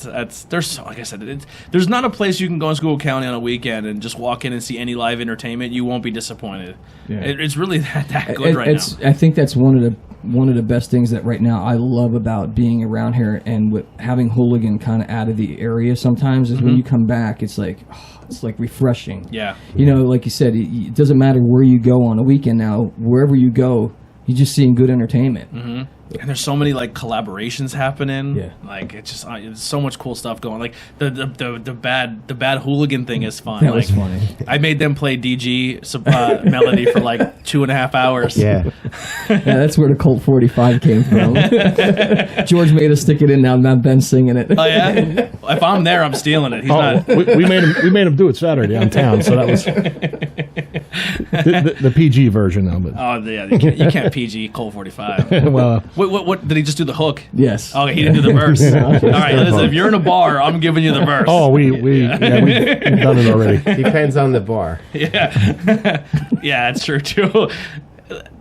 there's like I said, there's not a place you can go in Schuylkill County on a weekend and just walk in and see any live entertainment. You won't be disappointed. Yeah. It's really that good right now. I think that's one of the best things that right now I love about being around here, and with having Hooligan kind of out of the area sometimes is when you come back, it's like refreshing. Yeah. Like you said, it doesn't matter where you go on a weekend now. Wherever you go, you're just seeing good entertainment. Mm-hmm. And there's so many like collaborations happening. Yeah. Like it's so much cool stuff going. Like the bad Hooligan thing is fun. That was funny. I made them play DG melody for like 2.5 hours. Yeah. Yeah, that's where the Colt 45 came from. George made us stick it in. Now Ben's singing it. Oh yeah. If I'm there, I'm stealing it. He's not. We made him do it Saturday downtown. So that was the PG version of it. Oh yeah, you can't PG Colt 45. Well. What did he just do the hook? Yes. Okay, he didn't do the verse. All right, listen, if you're in a bar, I'm giving you the verse. Oh, we've done it already. Depends on the bar. Yeah. Yeah, that's true too.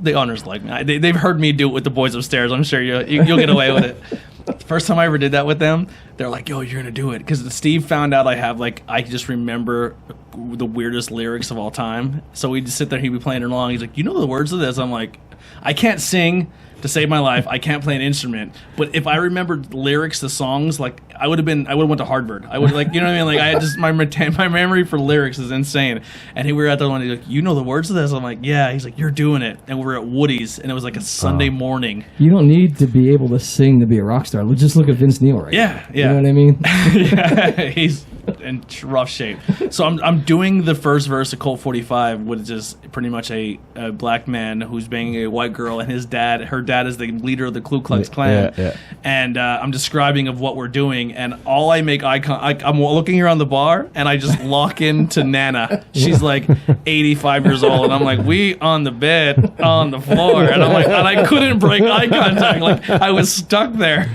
The owners like me. They've heard me do it with the boys upstairs. I'm sure you'll get away with it. The first time I ever did that with them, they're like, "Yo, you're gonna do it," because Steve found out I just remember the weirdest lyrics of all time. So we'd just sit there, he'd be playing along. He's like, "You know the words of this?" I'm like, I can't sing to save my life. I can't play an instrument. But if I remembered lyrics to songs, like I would have went to Harvard. I would like, you know what I mean? Like I had just my memory for lyrics is insane. And we were at the one. He's like, you know the words of this? I'm like, yeah. He's like, you're doing it. And we're at Woody's, and it was like a Sunday morning. You don't need to be able to sing to be a rock star. Just look at Vince Neil right Yeah, now. yeah. You know what I mean? Yeah, he's in rough shape. So I'm doing the first verse of Colt 45, which is pretty much a black man who's banging a white girl, and her dad is the leader of the Ku Klux Klan. Yeah. And I'm describing of what we're doing, and all I make I'm looking around the bar, and I just lock into Nana. She's like 85 years old, and I'm like, we on the bed, on the floor, and I'm like, and I couldn't break eye contact, like I was stuck there.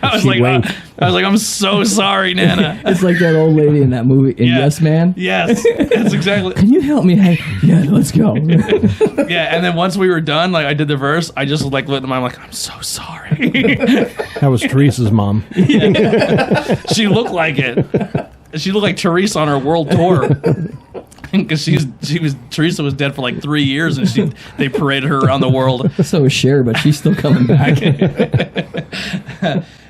I was like, I'm so sorry, Nana. It's like that old lady in that movie in Yes Man. Yes, that's exactly. Can you help me? Hey, yeah, let's go. Yeah, and then once we were done, like I did the verse, I just like looked at my, I'm like, I'm so sorry. That was Teresa's mom. She looked like it. She looked like Teresa on her world tour. Because Teresa was dead for like 3 years, and they paraded her around the world. So was Cher, but she's still coming back.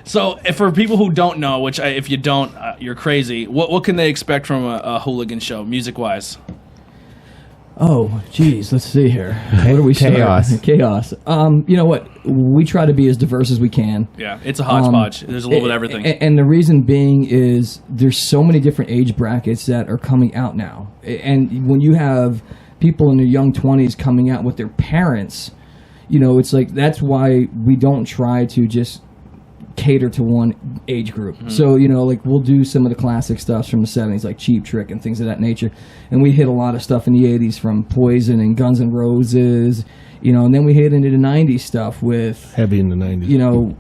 So, for people who don't know, which if you don't, you're crazy. What can they expect from a Hooligan show, music wise? Oh, geez, let's see here. Where do we start? Chaos. You know what? We try to be as diverse as we can. Yeah, it's a hodgepodge. There's a little bit of everything. And the reason being is there's so many different age brackets that are coming out now. And when you have people in their young 20s coming out with their parents, you know, it's like that's why we don't try to just cater to one age group. So, you know, like we'll do some of the classic stuff from the 70s, like Cheap Trick and things of that nature. And we hit a lot of stuff in the 80s from Poison and Guns N' Roses, you know, and then we hit into the 90s stuff with, Heavy in the 90s. you know,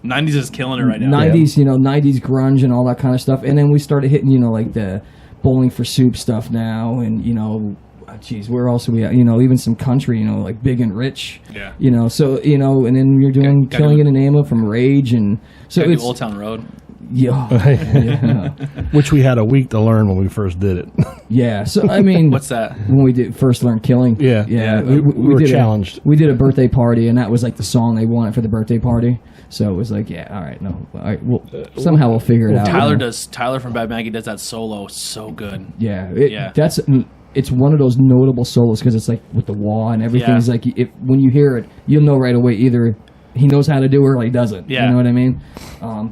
90s is killing it right now. 90s, you know, 90s grunge and all that kind of stuff. And then we started hitting, you know, like the Bowling for Soup stuff now, and, you know, geez, where else are we at? You know, even some country, you know, like Big and Rich. Yeah. You know, so, you know, and then you're doing Killing in the Name of from Rage, and so it's Old Town Road. yeah. Which we had a week to learn when we first did it. Yeah. So I mean, What's that? when we did first learn Killing? Yeah. We were did challenged. We did a birthday party, and that was like the song they wanted for the birthday party. So it was like, yeah, all right, no, all right, well, somehow we'll figure it out. Tyler from Bad Maggie does that solo so good. Yeah. Yeah. It's one of those notable solos because it's like with the wah and everything. Yeah. It's like when you hear it, you'll know right away either he knows how to do it or he doesn't. Yeah. You know what I mean?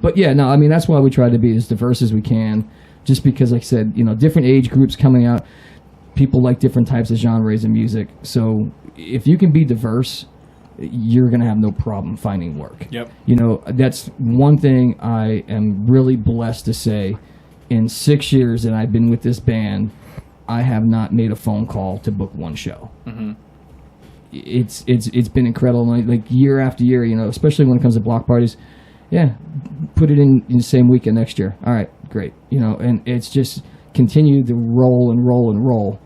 But yeah, no, I mean, that's why we try to be as diverse as we can, just because, like I said, you know, different age groups coming out, people like different types of genres of music. So if you can be diverse, you're going to have no problem finding work. Yep. You know, that's one thing I am really blessed to say. In 6 years that I've been with this band, I have not made a phone call to book one show. Mm-hmm. It's been incredible. Like year after year, you know, especially when it comes to block parties. Yeah, put it in the same weekend next year. All right, great. You know, and it's just continued to roll and roll and roll,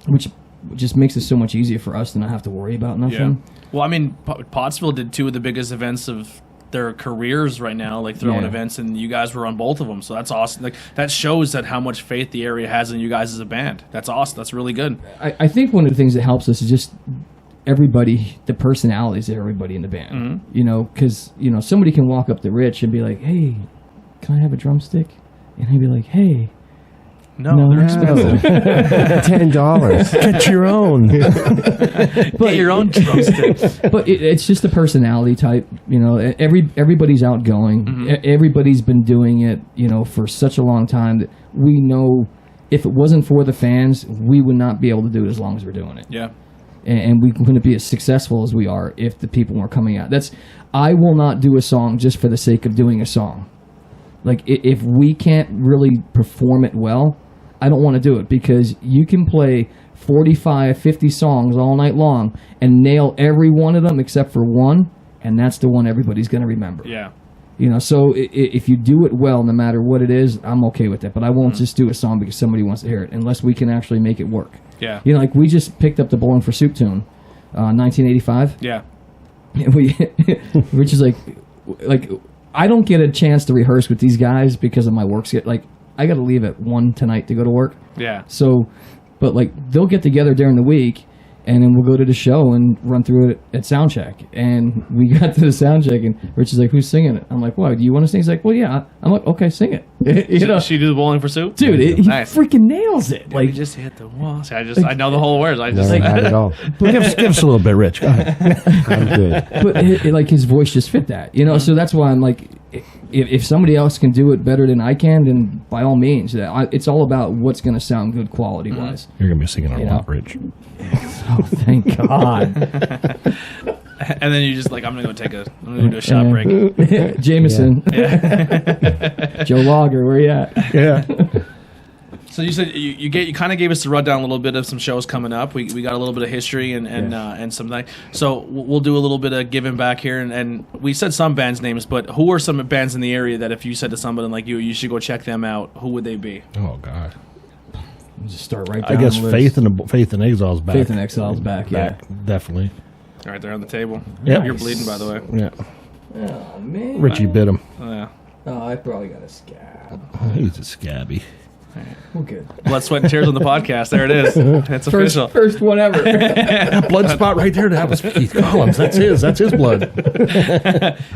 which just makes it so much easier for us to not have to worry about nothing. Yeah. Well, I mean, Pottsville did two of the biggest events of their careers right now, like throwing events, and you guys were on both of them, so that's awesome. Like that shows that how much faith the area has in you guys as a band. That's awesome. That's really good. I think one of the things that helps us is just everybody, the personalities of everybody in the band. Mm-hmm. You know, because you know somebody can walk up to Rich and be like, "Hey, can I have a drumstick?" And he'd be like, "Hey." No, they're expensive. $10. Get your own. Get your own drumstick. But it's just a personality type, you know. Everybody's outgoing. Mm-hmm. Everybody's been doing it, you know, for such a long time that we know if it wasn't for the fans, we would not be able to do it as long as we're doing it. Yeah. And we couldn't be as successful as we are if the people weren't coming out. I will not do a song just for the sake of doing a song. Like if we can't really perform it well, I don't want to do it, because you can play 45, 50 songs all night long and nail every one of them except for one, and that's the one everybody's going to remember. Yeah. You know, so if you do it well, no matter what it is, I'm okay with it. But I won't just do a song because somebody wants to hear it, unless we can actually make it work. Yeah. You know, like we just picked up the Bowling for Soup tune, 1985. Yeah. Which is like I don't get a chance to rehearse with these guys because of my work schedule. Like, I got to leave at 1 tonight to go to work. Yeah. So, but like they'll get together during the week and then we'll go to the show and run through it at sound check. And we got to the sound check, and Rich is like, "Who's singing it?" I'm like, "What? Do you want to sing?" He's like, "Well, yeah." I'm like, "Okay, sing it." You know, She do the Bowling for Soup? dude, he Nice. freaking nails it. Like, Like, just hit the wall. See, I know the whole words. I just No, not at all. Give us a little bit, Rich. Go ahead. I'm good. but like his voice just fit that, you know. So that's why I'm like, if somebody else can do it better than I can, then by all means. It's all about what's going to sound good quality wise. You're gonna be singing a Yeah. lot, Rich. Oh, thank God. and then you just like, I'm gonna go do a shot break. Jameson, Joe Lager, where you at? Yeah. So you said you kind of gave us the rundown a little bit of some shows coming up. We got a little bit of history and something. So we'll do a little bit of giving back here. And we said some bands names, but who are some bands in the area that if you said to somebody like you should go check them out, who would they be? Oh God. Just start right down I guess the list. Faith and Exile's back. Faith and Exile's back, yeah. Definitely. All right, they're on the table. Yeah. You're bleeding, by the way. Yeah. Oh man. Richie bit him. Yeah. Oh, I probably got a scab. He's a scabby. We're good. Blood, sweat, and tears on the podcast. There it is. It's official. First one ever. That blood spot right there. That was Keith Collins. That's his. That's his blood.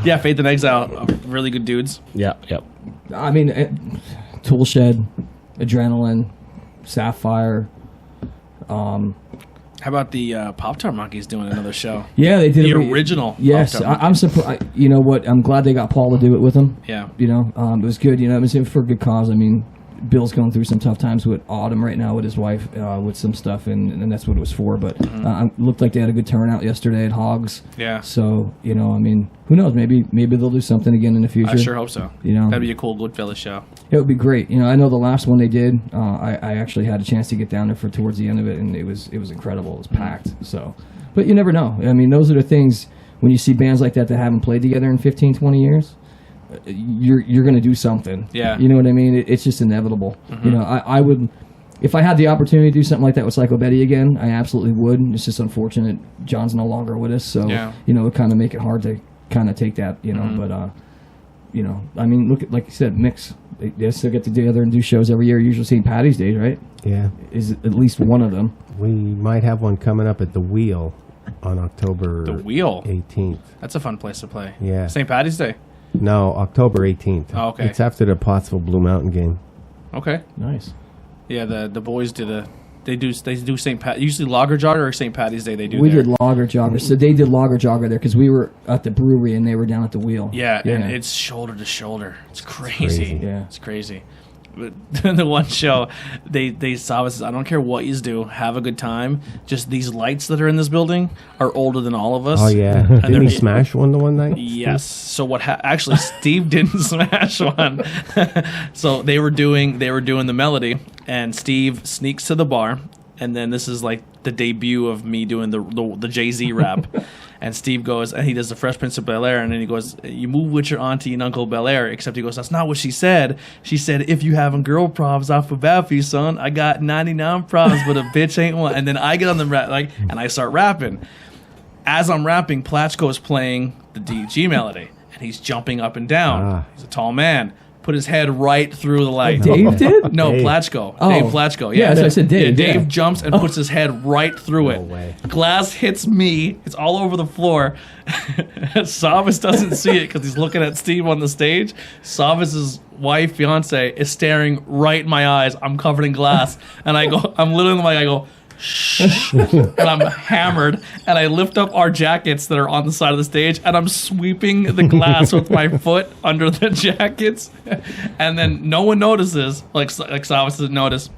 Yeah, Faith and Exile, really good dudes. Yeah. Yep. I mean, Toolshed, Adrenaline, Sapphire. How about the Pop-Tart Monkeys doing another show? Yeah, they did The a original Yes, Pop-Tart I'm surprised. You know what? I'm glad they got Paul to do it with them. Yeah. You know, it was good. You know, it was for a good cause. I mean, Bill's going through some tough times with Autumn right now with his wife, with some stuff, and that's what it was for. But it looked like they had a good turnout yesterday at Hogs. Yeah. So, you know, I mean, who knows? Maybe they'll do something again in the future. I sure hope so. You know, That'd be a cool Goodfellas show. it would be great. You know, I know the last one they did. I actually had a chance to get down there for towards the end of it, and it was incredible. It was packed. So, but you never know. I mean, those are the things when you see bands like that haven't played together in 15, 20 years. You're going to do something. Yeah. You know what I mean? It's just inevitable. You know, I would, if I had the opportunity to do something like that with Psycho Betty again, I absolutely would. It's just unfortunate John's no longer with us, so Yeah. you know, it kind of make it hard to kind of take that. You know, but you know, I mean, look at, like you said, Mix. They still get together and do shows every year. Usually St. Patty's Day, right? Yeah. Is at least one of them. We might have one coming up at the Wheel on October The Wheel. 18th. That's a fun place to play. Yeah. St. Patty's Day. No, October 18th. Oh, okay. It's after the Pottsville Blue Mountain game. Okay. Nice. Yeah, the boys do they do St. Pat, usually Lager Jogger or St. Patty's Day they do. We there. did Lager Jogger. So they did Lager Jogger there because we were at the brewery and they were down at the Wheel. Yeah, and it's shoulder to shoulder. It's crazy. Yeah. It's crazy. But the one show, they saw us. I don't care what you do, have a good time. Just these lights that are in this building are older than all of us. Oh, yeah. Didn't he smash one the one night? Yes. So what? Actually, Steve didn't smash one. So they were doing the melody, and Steve sneaks to the bar, and then this is like the debut of me doing the Jay-Z rap. And Steve goes, and he does the Fresh Prince of Bel-Air, and then he goes, "You move with your auntie and Uncle Bel-Air," except he goes, "That's not what she said. She said, if you having girl problems, I feel bad for you, son. I got 99 problems, but a bitch ain't one." And then I get on the rap, and I start rapping. As I'm rapping, Platchko is playing the DG melody, and he's jumping up and down. He's a tall man. Put his head right through the light. Dave did? No, Dave. Platchko. Oh. Dave Platchko. Yeah, so I said Dave, Yeah, Dave yeah. jumps and puts his head right through it. way. Glass hits me. It's all over the floor. Savis doesn't see it because he's looking at Steve on the stage. Savis's wife, fiance, is staring right in my eyes. I'm covered in glass. And I'm literally like, I go, shh. And I'm hammered. And I lift up our jackets that are on the side of the stage. And I'm sweeping the glass with my foot under the jackets. And then no one notices. Like Savis doesn't notice.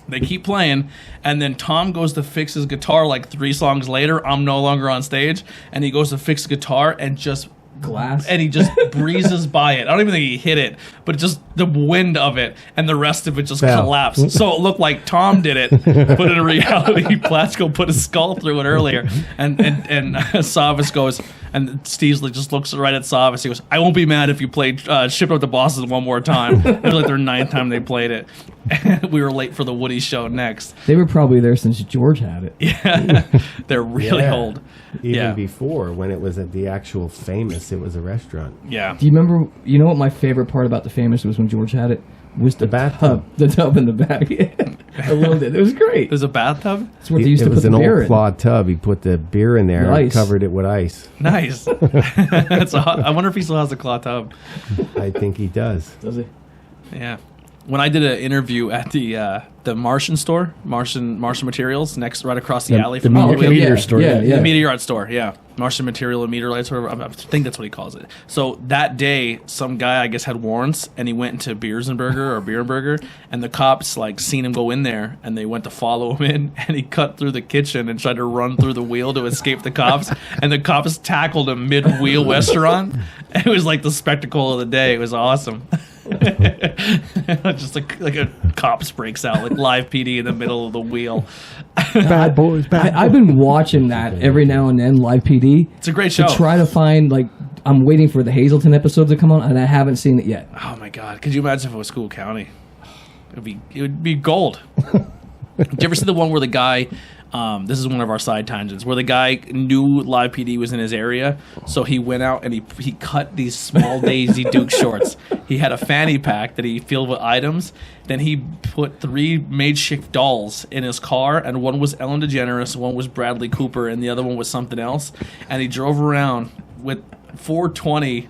They keep playing, and then Tom goes to fix his guitar like 3 songs later. I'm no longer on stage, and he goes to fix the guitar and just Glass. and he just breezes by it. I don't even think he hit it, but just the wind of it, and the rest of it just Fell. collapsed. So it looked like Tom did it, but in reality, Platchko put his skull through it earlier. And Savis goes, and Steve just looks right at Savis. He goes, "I won't be mad if you played Ship Up to Boston one more time." It was like their 9th time they played it. And we were late for the Woody show next. They were probably there since George had it. Yeah, they're really Yeah. old. Even Yeah. before, when it was at the actual Famous, it was a restaurant. Yeah. Do you remember, you know what my favorite part about the Famous was when George had it? was the bathtub. The tub in the back. I loved it. It was great. There's a bathtub. That's what they used It to was put an the beer old in. claw tub. He put the beer in there With and ice. covered it with ice. Nice. I wonder if he still has the claw tub. I think he does. Does he? Yeah. When I did an interview at the Martian store, Martian Materials, right across the alley from the the meteor- meteor store. Yeah, yeah. The meteor art store, yeah. Martian Material and Meteorites, whatever. I think that's what he calls it. So that day, some guy, I guess, had warrants, and he went into Beers and Burger, and the cops, like, seen him go in there, and they went to follow him in, and he cut through the kitchen and tried to run through the wheel to escape the cops, and the cops tackled him mid-wheel restaurant. It was like the spectacle of the day. It was awesome. Just like a cops breaks out, like live PD in the middle of the wheel. Bad boys, bad I've been watching that every now and then, live PD. It's a great show. To try to find, like, I'm waiting for the Hazleton episode to come on, and I haven't seen it yet. Oh my god! Could you imagine if it was School County? It would be gold. Did you ever see the one where the guy? This is one of our side tangents where the guy knew Live PD was in his area, so he went out and he cut these small Daisy Duke shorts. He had a fanny pack that he filled with items. Then he put 3 makeshift dolls in his car, and one was Ellen DeGeneres, one was Bradley Cooper, and the other one was something else. And he drove around with 420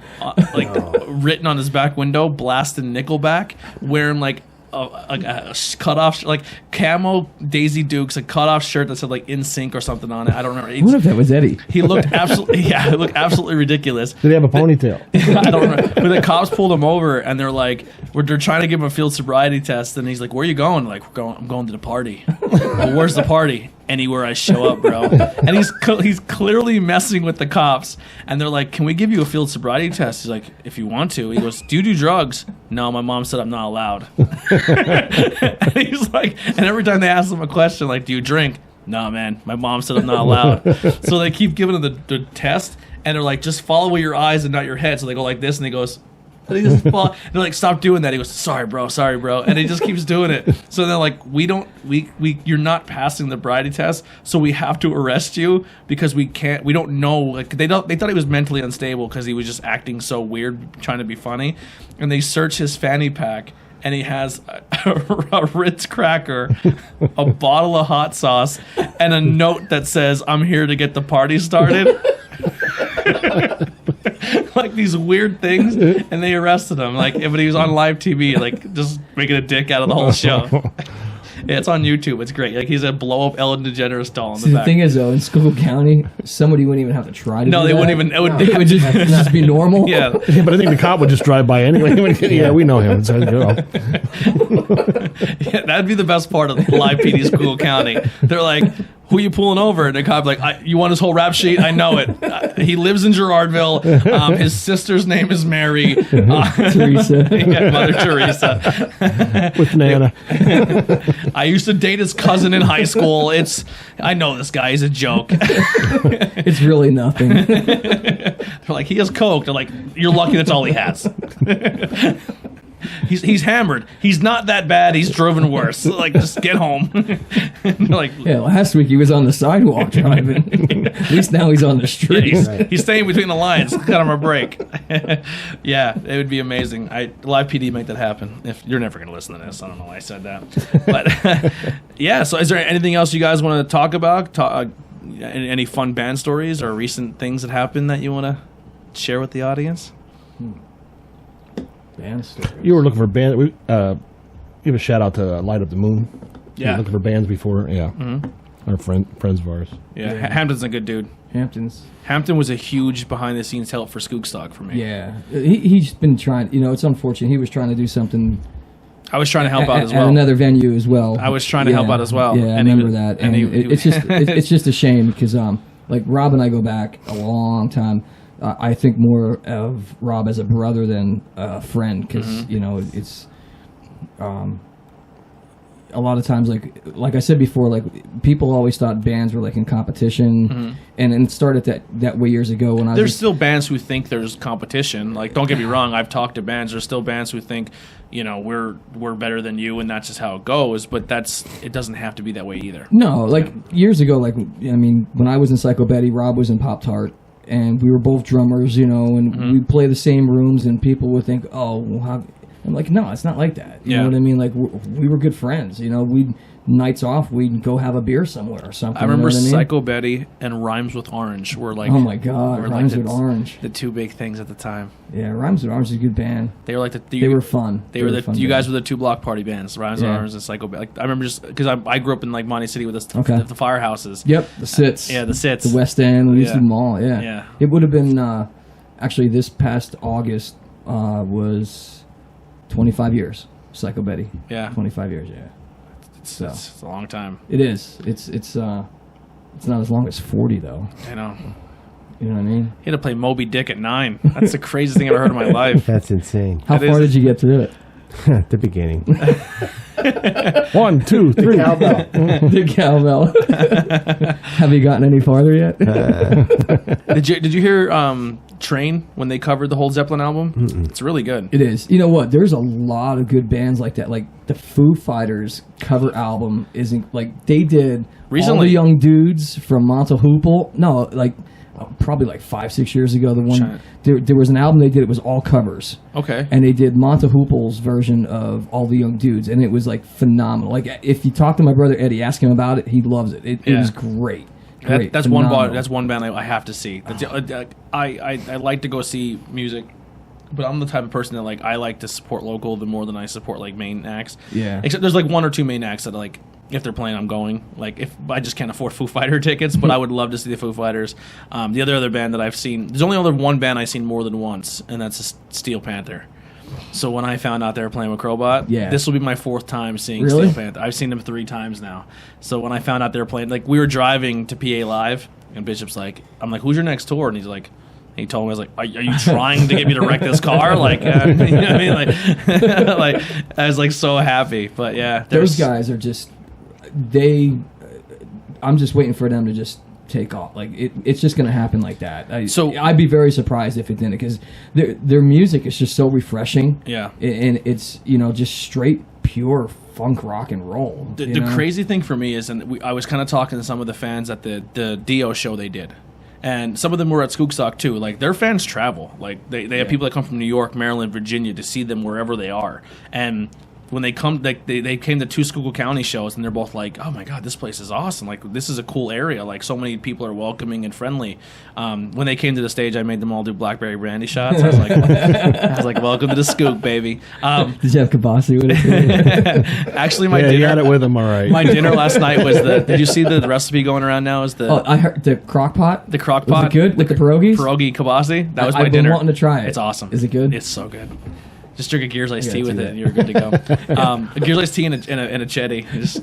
written on his back window, blasting Nickelback, wearing like a cutoff, like camo Daisy Dukes, a cutoff shirt that said like "In Sync" or something on it. I don't remember. What if that was Eddie? He looked absolutely, it looked absolutely ridiculous. Did he have a ponytail? I don't remember. But the cops pulled him over, and they're like, they're trying to give him a field sobriety test, and he's like, "Where are you going?" Like, I'm going to the party. Well, where's the party? Anywhere I show up, bro. And he's clearly messing with the cops, and they're like, "Can we give you a field sobriety test?" He's like, "If you want to." He goes, "Do you do drugs?" "No, my mom said I'm not allowed." And he's like, and every time they ask him a question, like, "Do you drink?" "No, man, my mom said I'm not allowed." So they keep giving him the test, and they're like, "Just follow with your eyes and not your head." So they go like this, and he goes. And he just they're like, "Stop doing that." He goes, sorry, bro. And he just keeps doing it. So they're like, you're not passing the sobriety test, so we have to arrest you because we don't know. Like they thought he was mentally unstable because he was just acting so weird, trying to be funny. And they search his fanny pack, and he has a Ritz cracker, a bottle of hot sauce, and a note that says, "I'm here to get the party started." Like these weird things, and they arrested him. Like, but he was on live TV, like just making a dick out of the whole show. Yeah, it's on YouTube. It's great. Like he's a blow up Ellen DeGeneres doll in the See, back. the thing is, though, in School County, somebody wouldn't even have to try to. No, do they that. wouldn't even. It would just be normal. Yeah. Yeah, but I think the cop would just drive by anyway. Yeah, we know him. So, Yeah, that'd be the best part of live PD School County. They're like, "Who you pulling over?" And the cop's like, "You want his whole rap sheet? I know it. He lives in Gerardville. His sister's name is Mary. Teresa. Yeah, Mother Teresa. with Nana. I used to date his cousin in high school. I know this guy. He's a joke." It's really nothing. They're like, "He has coke." They're like, "You're lucky that's all he has." He's hammered. He's not that bad. He's driven worse. Like, just get home. Like, Yeah, last week he was on the sidewalk driving. At least now he's on the street. he's staying between the lines. Cut him a break. Yeah, it would be amazing. Live PD make that happen. If you're never going to listen to this, I don't know why I said that. But yeah, so is there anything else you guys want to talk about? Any fun band stories or recent things that happened that you want to share with the audience? Band stories. You were looking for band. We give a shout out to Light Up the Moon. You Yeah. were looking for bands before. Yeah. Our friends of ours. Yeah, Hampton's a good dude. Hamptons. Hampton was a huge behind-the-scenes help for Skookstock for me. Yeah. He's been trying, it's unfortunate. He was trying to do something I was trying to help out as well. at another venue as well. I was trying to help out as well. Yeah, I And he remember was- that. and And he- it's just it's just a shame because like Rob and I go back a long time. I think more of Rob as a brother than a friend because Mm-hmm. it's a lot of times like I said before, like people always thought bands were like in competition, and it started that way years ago when I There's was still bands who think there's competition. Like, don't get me wrong, I've talked to bands. There's still bands who think, we're better than you, and that's just how it goes. But it doesn't have to be that way either. No, like years ago, like I mean, when I was in Psycho Betty, Rob was in Pop Tart, and we were both drummers, and we'd play the same rooms, and people would think, oh, well, I'm like, no, it's not like that. You Yeah. know what I mean? Like we were good friends. You know, we'd nights off, we'd go have a beer somewhere or something. I remember you know what I mean? Psycho Betty and Rhymes with Orange were like, Oh my God, were Rhymes the, with Orange. the two big things at the time. Yeah, Rhymes with Orange is a good band. They were like They were fun. They were the fun you band. guys were the two block party bands, Rhymes with Yeah. Orange and Psycho Betty. Like, I remember just because I grew up in like Monte City with Okay. the firehouses. Yep, the Sits. Yeah, the Sits. The West End, we used to Yeah. do them all. Yeah. Yeah. It would have been actually this past August was 25 years. Psycho Betty. Yeah. 25 years. Yeah. It's a long time. It is. It's not as long as 40 though. I know. You know what I mean? He had to play Moby Dick at 9. That's the craziest thing I've ever heard in my life. That's insane. How That far is- did you get through it? At the beginning. 1, 2, 3. The cowbell. Have you gotten any farther yet? Did you hear Train when they covered the whole Zeppelin album? It's really good. It is. You know what? There's a lot of good bands like that. Like the Foo Fighters cover album isn't like they did. All Recently. the young dudes from Monte Hoople. No, like probably like 5-6 years ago. The one China. there was an album they did. It was all covers. Okay. And they did Monte Hoople's version of All the Young Dudes, and it was like phenomenal. Like if you talk to my brother Eddie, ask him about it, he loves it. It Yeah. was great. Great. That's phenomenal. one band I have to see. I like to go see music, but I'm the type of person that like I like to support local more than I support like main acts. Yeah. Except there's like one or two main acts that like if they're playing I'm going. Like if I just can't afford Foo Fighter tickets, but I would love to see the Foo Fighters. The other band that I've seen, there's only one band I've seen more than once, and that's Steel Panther. So when I found out they were playing with Crowbot, Yeah. this will be my 4th time seeing Really? Steel Panther. I've seen them 3 times now. So when I found out they were playing, like we were driving to PA Live, and Bishop's like, I'm like, who's your next tour? And he's like, he told me, I was like, are you trying to get me to wreck this car? Like, you know what I mean? Like, like I was like so happy. But yeah, Those guys are just I'm just waiting for them to just take off. Like it's just going to happen like that. I'd be very surprised if it didn't, because their music is just so refreshing. Yeah. And it's just straight pure funk rock and roll. The crazy thing for me is, and I was kind of talking to some of the fans at the Dio show they did, and some of them were at Skooksock too. Like their fans travel. Like they have people that come from New York, Maryland, Virginia to see them wherever they are, and when they come, like they came to 2 Schuylkill County shows, and they're both like, "Oh my God, this place is awesome! Like this is a cool area. Like so many people are welcoming and friendly." When they came to the stage, I made them all do blackberry brandy shots. I was like, "Welcome to the Skook, baby." Did you have Kabasi with it? Actually, my Yeah, dinner you had it with him, all right. My dinner last night was did you see the recipe going around now? Is the Oh, I heard the crock pot. the crock Was pot it good with the pierogies? pierogi kibasi? That was my I've been dinner. wanting to try it. It's awesome. Is it good? It's so good. Just drink a Gears iced tea gotta with do it, that. and you're good to go. A Gears iced tea and a chetty, just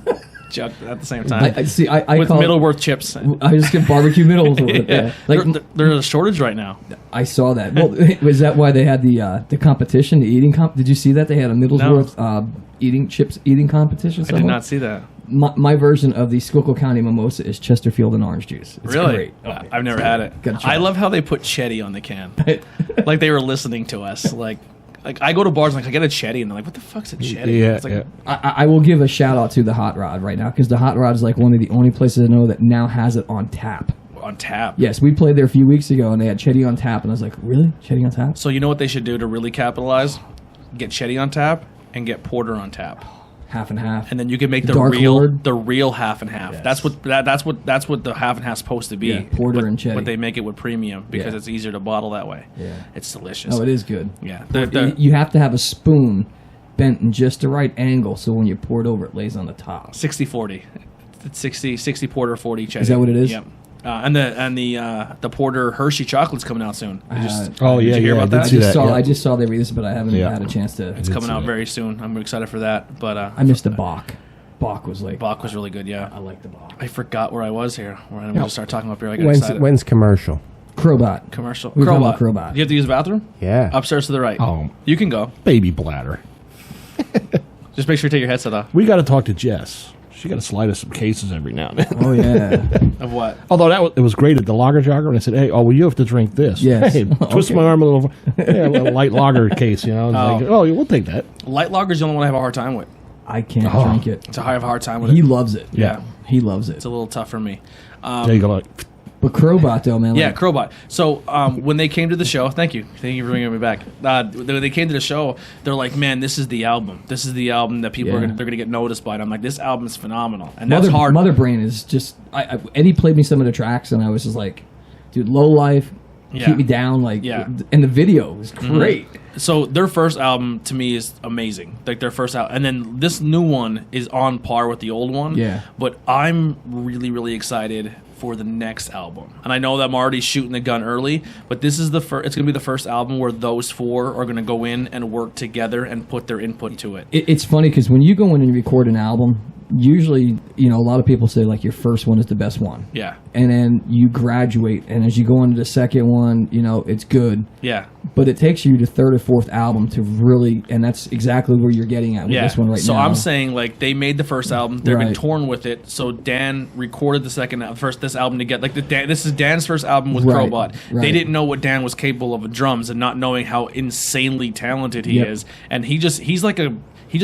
chug at the same time. I see. I with call Middleworth chips. I just get barbecue middles with it. Yeah. Like There's a shortage right now. I saw that. Well, was that why they had the competition, the eating Did you see that they had a Middlesworth eating competition? I did somewhere? not see that. My version of the Schuylkill County mimosa is Chesterfield and orange juice. It's Really? great. I've never had it. Gotta try I it. love how they put chetty on the can. Like they were listening to us. Like I go to bars and like I get a chetty and they're like, what the fuck's a chetty? Yeah, It's like, yeah. I will give a shout out to the Hot Rod right now, because the Hot Rod is like one of the only places I know that now has it on tap. on tap. Yes, we played there a few weeks ago and they had Chetty on tap, and I was like, really? Chetty on tap? So you know what they should do to really capitalize? Get chetty on tap and get porter on tap. Half and half. And then you can make Dark Lord. the real half and half. Yes. That's what the half and half's supposed to be. Yeah, porter but, and chetty. But they make it with premium because Yeah. it's easier to bottle that way. Yeah. It's delicious. Oh, it is good. Yeah. You have to have a spoon bent in just the right angle so when you pour it over, it lays on the top. 60-40. It's 60 porter, 40 chetty. Is that what it is? Yep. And the porter Hershey chocolate's coming out soon. Oh, Did yeah, you hear yeah. about I that? did see that. I Yeah. just saw they released it, but I haven't Yeah. had a chance to. It's coming out very soon. I'm excited for that. But I missed the Bach. Bach was like. Bach was really good. Yeah. I like the Bach. I forgot where I was here. When I'm going to start talking about beer, I got When's, excited. when's commercial? Crowbot. Commercial. We were talking about Crowbot. Crowbot. You have to use the bathroom? Yeah. Upstairs to the right. Oh, You can go. baby bladder. Just make sure you take your headset off. We got to talk to Jess. She got to slide us some cases every now and then. Oh yeah. Of what? Although it was great at the lager jogger, and I said, "Hey, well, you have to drink this." Yes. Hey, twist Okay. my arm a little. Yeah, a little light lager case, you know. It's Oh. like, oh, we'll take that. Light lager's the only one I have a hard time with. I can't Oh. drink it. I have a hard time with He it. loves it. Yeah. He loves it. It's a little tough for me. There you go. Like, But Crowbot though, man. Yeah, like, Crowbot. So when they came to the show, thank you for bringing me back. When they came to the show, they're like, "Man, this is the album. This is the album that people Yeah. they're gonna get noticed by." And I'm like, "This album is phenomenal." And that's hard. Mother Brain is just. Eddie played me some of the tracks, and I was just like, "Dude, Low Life, Yeah. Keep Me Down." Like, Yeah. and the video is great. So their first album to me is amazing. Like their first album, and then this new one is on par with the old one. Yeah. But I'm really, really excited for the next album, and I know that I'm already shooting the gun early. But this is the first. It's gonna be the first album where those four are gonna go in and work together and put their input to it. It's funny because when you go in and record an album, usually, a lot of people say like your first one is the best one. Yeah. And then you graduate, and as you go into the second one, it's good. Yeah. But it takes you to third or fourth album to really, and that's exactly where you're getting at with this one right so now. I'm saying like they made the first album, they've been Right. torn with it. So Dan recorded the this album to get like this is Dan's first album with Right, Crowbot. They right. didn't know what Dan was capable of with drums, and not knowing how insanely talented he Yep. is, and he just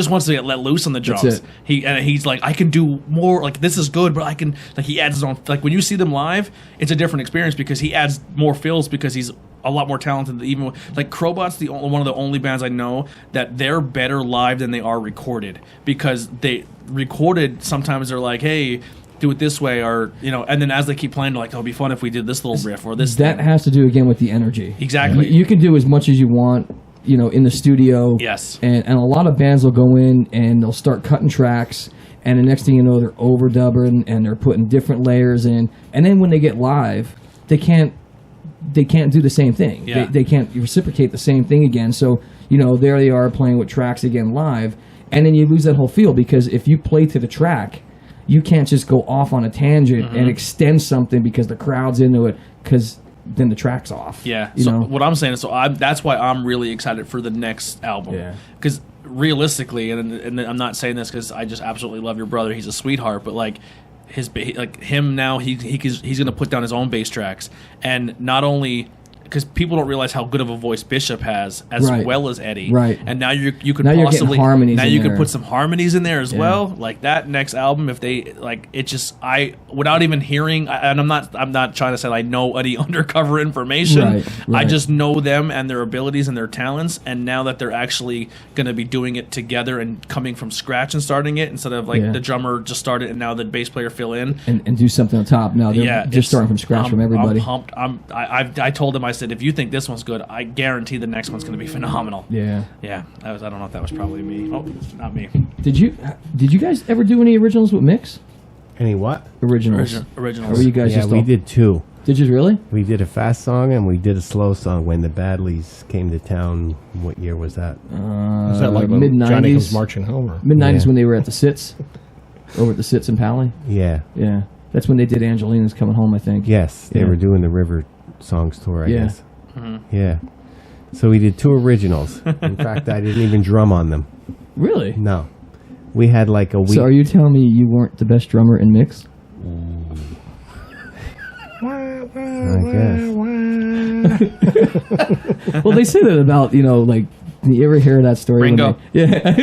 wants to get let loose on the drums. That's it. He's like, I can do more. Like this is good, but I can like he adds his own. Like when you see them live, it's a different experience because he adds more fills because he's a lot more talented. Than even like Crowbot's one of the only bands I know that they're better live than they are recorded, because they recorded sometimes they're like, hey, do it this way, or and then as they keep playing, they're like, it'll be fun if we did this little riff or this. That thing. has to do again with the energy. Exactly. You can do as much as you want, in the studio. Yes. And a lot of bands will go in and they'll start cutting tracks, and the next thing you know, they're overdubbing and they're putting different layers in. And then when they get live, they can't do the same thing. Yeah. They can't reciprocate the same thing again. So, there they are playing with tracks again live, and then you lose that whole feel, because if you play to the track, you can't just go off on a tangent and extend something because the crowd's into it, because then the track's off. Yeah. You So know? what I'm saying is, that's why I'm really excited for the next album. Yeah. Because realistically, and I'm not saying this because I just absolutely love your brother. He's a sweetheart, but like him now, he's gonna put down his own bass tracks, and not only. Because people don't realize how good of a voice Bishop has, as Right. well as Eddie. Right. And now you could Now you're getting possibly harmonies now in you could there. put some harmonies in there as Yeah. well. Like that next album, if they like, it just without even hearing, and I'm not trying to say I know any undercover information. Right, I right. just know them and their abilities and their talents. And now that they're actually going to be doing it together and coming from scratch and starting it, instead of like Yeah. the drummer just started and now the bass player fill in. And do something on top. Now they're Yeah, just starting from scratch from everybody. I'm pumped. I told him, I said, if you think this one's good, I guarantee the next one's going to be phenomenal. Yeah. Yeah, I don't know if that was probably me. Oh, not me. Did you guys ever do any originals with Mix? Any what? Originals. Originals. Or were you guys Yeah, just we all- did two. Did you really? We did a fast song and we did a slow song when the Badleys came to town. What year was that? Is that like when mid Johnny comes 90s? marching home? Or? Mid 90s Yeah. when they were at the Sits, over at the Sits in Pally. Yeah. Yeah, that's when they did Angelina's Coming Home, I think. Yes, they Yeah. were doing the River Songs tour, I Yeah. guess. Yeah. So we did two originals. In fact, I didn't even drum on them. Really? No. We had like a week. So are you telling me you weren't the best drummer in Mix? I guess. Well, they say that about, like, you ever hear that story? when Ringo. they- yeah.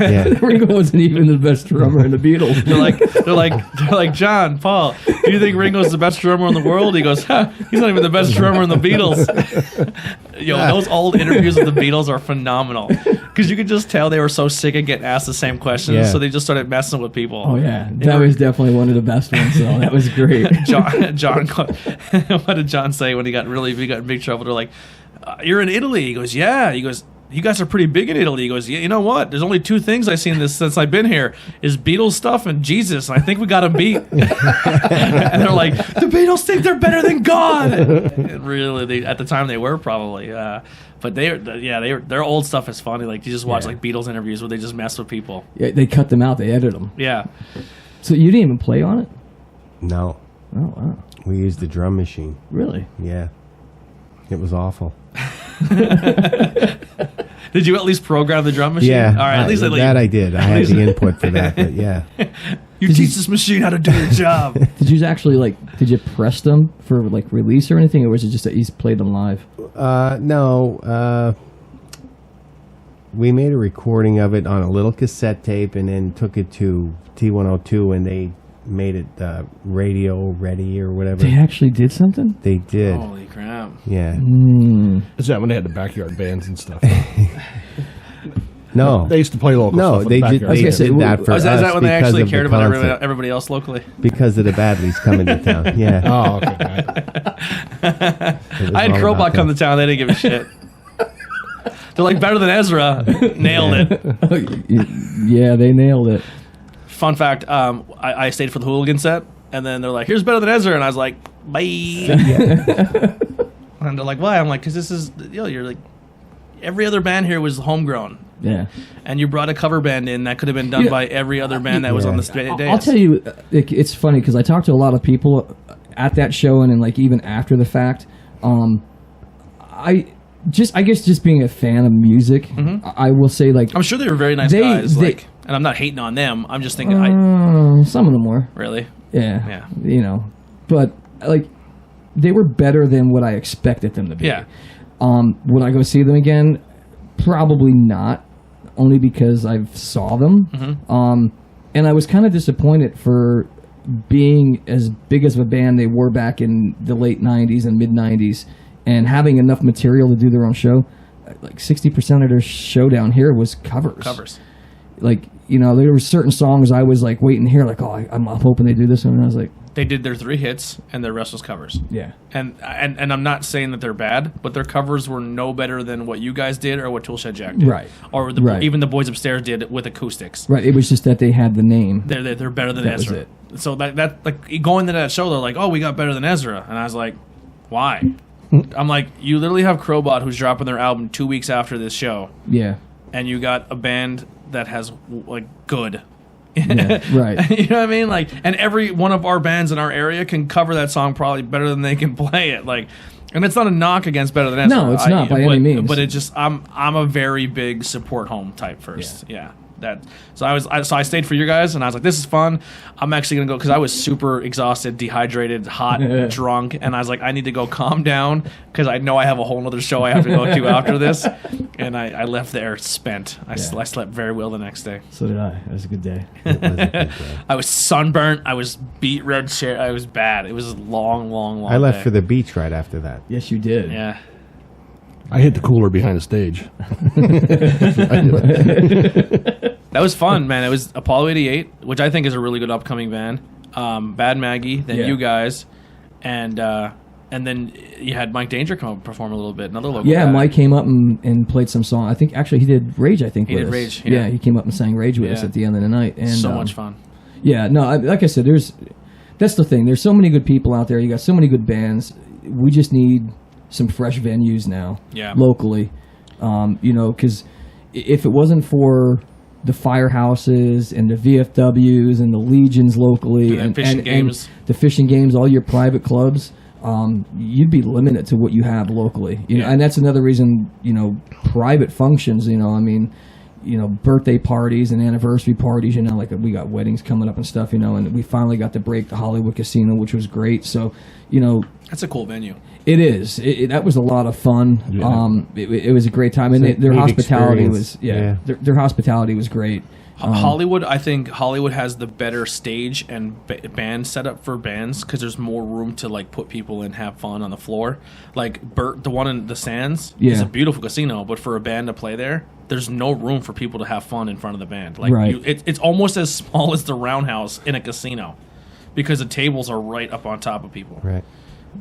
Yeah. Ringo wasn't even the best drummer in the Beatles. They're like, John, Paul, do you think Ringo's the best drummer in the world? He goes, he's not even the best drummer in the Beatles. Yo, those old interviews with the Beatles are phenomenal, because you could just tell they were so sick of getting asked the same questions, Yeah. so they just started messing with people. Oh, yeah. That was definitely one of the best ones, so that was great. John, what did John say when he got in big trouble? They're like, you're in Italy. He goes, yeah. He goes, you guys are pretty big in Italy. He goes, yeah, you know what? There's only two things I've seen since I've been here is Beatles stuff and Jesus. And I think we got him beat. And they're like, the Beatles think they're better than God. And really, at the time they were probably. But their old stuff is funny. Like you just watch Yeah. like Beatles interviews where they just mess with people. Yeah, they cut them out. They edited them. Yeah. So you didn't even play on it? No. Oh, wow. We used the drum machine. Really? Yeah. It was awful. Did you at least program the drum machine? Yeah. All right. At least I did. I had the input for that, but yeah. you teach this machine how to do your job. Did you actually, did you press them for, release or anything, or was it just that you played them live? No. We made a recording of it on a little cassette tape and then took it to T102, and they made it radio ready or whatever. They actually did something? They did. Holy crap! Yeah. Is that when they had the backyard bands and stuff? No. They used to play local No, stuff. with they the did, backyard they bands. did that for Is us that when they because actually of the cared about concept. everybody else locally? Because of the Badleys coming to town. Yeah. Oh, okay. It was I had all Crowbot about come to that. town. They didn't give a shit. They're like better than Ezra. Nailed it. Yeah, they nailed it. Fun fact: I stayed for the Hooligan set, and then they're like, "Here's better than Ezra," and I was like, "Bye." And they're like, "Why?" I'm like, "Cause this is you're like every other band here was homegrown, Yeah. and you brought a cover band in that could have been done Yeah. by every other band that was on the day." I'll tell you, it's funny because I talked to a lot of people at that show and then like even after the fact. I guess just being a fan of music, I will say like I'm sure they were very nice They- guys. they- Like, and I'm not hating on them. I'm just thinking, some of them were. really. Yeah. But like they were better than what I expected them to be. Yeah. Would I go see them again? Probably not, only because I've saw them. And I was kind of disappointed for being as big as a band they were back in the late 90s and mid 90s and having enough material to do their own show. Like 60% of their show down here was covers. Like, there were certain songs I was like waiting to hear, like, I'm hoping they do this one. And I was like, They did their 3 hits, and the rest was covers. yeah. And I'm not saying that they're bad, but their covers were no better than what you guys did or what Toolshed Jack did. Right. Or Right. even the boys upstairs did with acoustics. Right. It was just that they had the name. They're better than That was Ezra. it. So that like going to that show, they're like, "Oh, we got better than Ezra," and I was like, "Why?" I'm like, "You literally have Crowbot who's dropping their album 2 weeks after this show, Yeah. and you got a band that has like good." Yeah. Right. You know what I mean? Like, and every one of our bands in our area can cover that song probably better than they can play it. Like, and it's not a knock against Better Than Ezra. No, it's not by any means. But it just, I'm a very big support home type first. Yeah. So I stayed for you guys, and I was like, this is fun. I'm actually gonna go because I was super exhausted, dehydrated, hot, drunk, and I was like, I need to go calm down because I know I have a whole other show I have to go to after this. And I left there spent. I slept very well the next day. So did I. It was a good day. I was sunburnt. I was beet red chair. I was bad. It was a long I left day. for the beach right after that. Yes, you did. Yeah. I hit the cooler behind the stage. That was fun, man. It was Apollo 88, which I think is a really good upcoming band. Bad Maggie, then Yeah. you guys, and then you had Mike Danger come up and perform a little bit. Another local Yeah, guy. Mike came up and played some song. I think actually he did Rage. I think He with did us. Rage, yeah. he came up and sang Rage with us Yeah. at the end of the night. And So much fun. Yeah, no, like I said, that's the thing. There's so many good people out there. You got so many good bands. We just need some fresh venues now. Yeah. Locally, because if it wasn't for the firehouses and the VFWs and the Legions locally And fishing games. the fishing games, all your private clubs, you'd be limited to what you have locally. You know, Yeah. and that's another reason, private functions, birthday parties and anniversary parties, like we got weddings coming up and stuff, and we finally got to break the Hollywood Casino, which was great. So, That's a cool venue. it is. That was a lot of fun. Yeah. It was a great time, and It's a their neat hospitality was experience. Their hospitality was great. Hollywood, I think Hollywood has the better stage and band setup for bands because there's more room to like put people in, have fun on the floor. Like Burt, the one in the Sands, is Yeah. a beautiful casino, but for a band to play there, there's no room for people to have fun in front of the band. Like Right. it's almost as small as the roundhouse in a casino because the tables are right up on top of people. Right.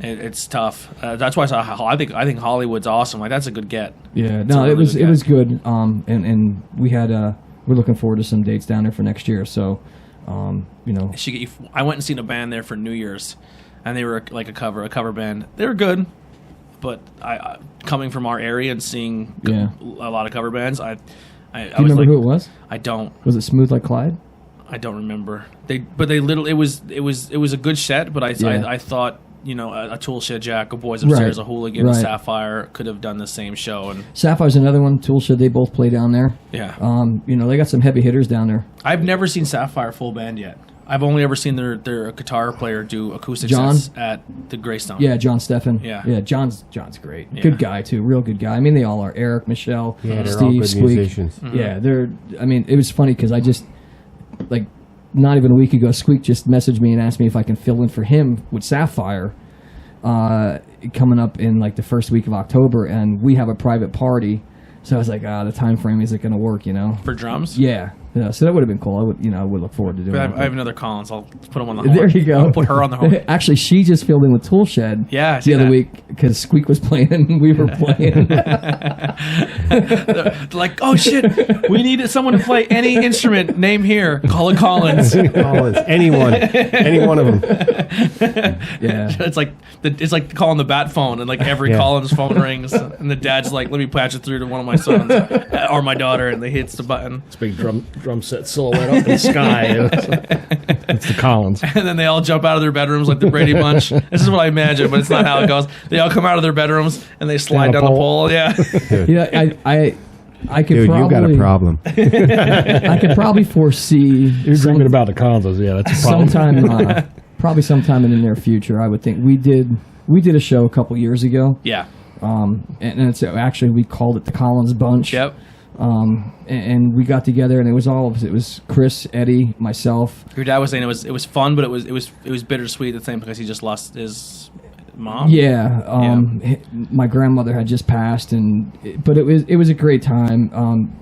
It's tough. That's why I think Hollywood's awesome. Like that's a good get. Yeah, It's a no, really it was good it get. was good. And we had we're looking forward to some dates down there for next year. So, I went and seen a band there for New Year's, and they were like a cover band. They were good, but I coming from our area and seeing Yeah. a lot of cover bands, I do you was remember like, who it was? I don't Was it Smooth Like Clyde? remember. It was a good set, but Yeah. I thought a Toolshed Jack, a Boys Upstairs, Right. a Hooligan, a Right. Sapphire could have done the same show, and Sapphire's another one. Toolshed, they both play down there. yeah. They got some heavy hitters down there. I've never seen Sapphire full band yet. I've only ever seen their guitar player do acoustic John? sets at the Greystone. Yeah, John Steffen. Yeah. John's great. Yeah. Good guy too, real good guy. I mean, they all are. Eric, Michelle, Yeah, they're all Steve, good Squeak. musicians. Mm-hmm. Yeah, it was funny because I just like not even a week ago, Squeak just messaged me and asked me if I can fill in for him with Sapphire coming up in like the first week of October, and we have a private party. So I was like, the time frame isn't going to work, For drums? Yeah. So that would have been cool. I would look forward to doing I it. have another Collins. I'll put him on the horn. There you go. I'll put her on the horn. Actually, she just filled in with Toolshed Yeah, I see the other that. week because Squeak was playing and we were playing. They're like, oh shit, we need someone to play any instrument. Name here. Call it Collins. Collins, anyone, any one of them. Yeah. It's like calling the bat phone, and like every Yeah. Collins phone rings, and the dad's like, let me patch it through to one of my sons or my daughter, and they hits the button. It's a big drum set silhouette up in the sky. It's the Collins. And then they all jump out of their bedrooms like the Brady Bunch. This is what I imagine, but it's not how it goes. They all come out of their bedrooms and they slide Down down a the pole. pole. Yeah. Yeah, I could Dude, probably. you got a problem. I could probably foresee You're dreaming about the Collins. Yeah, that's a problem. sometime, probably sometime in the near future. I would think we did a show a couple years ago, Yeah. and it's actually we called it the Collins Bunch. Yep. And we got together, and it was Chris, Eddie, myself. Your dad was saying it was fun, but it was bittersweet at the same because he just lost his mom. Yeah, my grandmother had just passed, but it was a great time.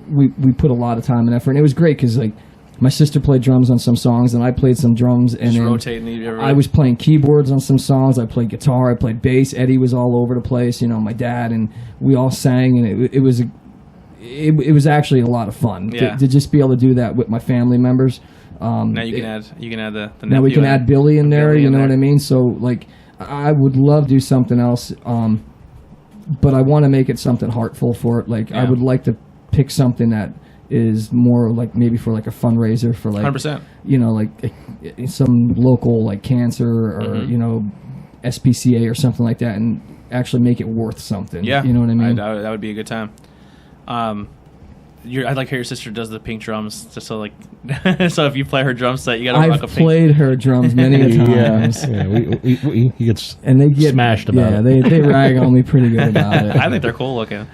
We put a lot of time and effort, and it was great because like my sister played drums on some songs, and I played some drums, and Just then rotating. I was playing keyboards on some songs. I played guitar. I played bass. Eddie was all over the place. My dad, and we all sang, and it was actually a lot of fun to just be able to do that with my family members. Now you can add the Now we nephew can add Billy in there. Billy You in know there. what I mean? So like, I would love to do something else, but I want to make it something heartful for it. Like I Yeah. would like to pick something that is more like maybe for like a fundraiser for like 100%. like some local like cancer or SPCA or something like that, and actually make it worth something. Yeah. You know what I mean? That would be a good time. I'd like how your sister does the pink drums, just so like, so if you play her drum set, you gotta rock I've a pink. played her drums many a times. Yeah, he gets And they get smashed about yeah, it. they rag on me pretty good about it. I think they're cool looking,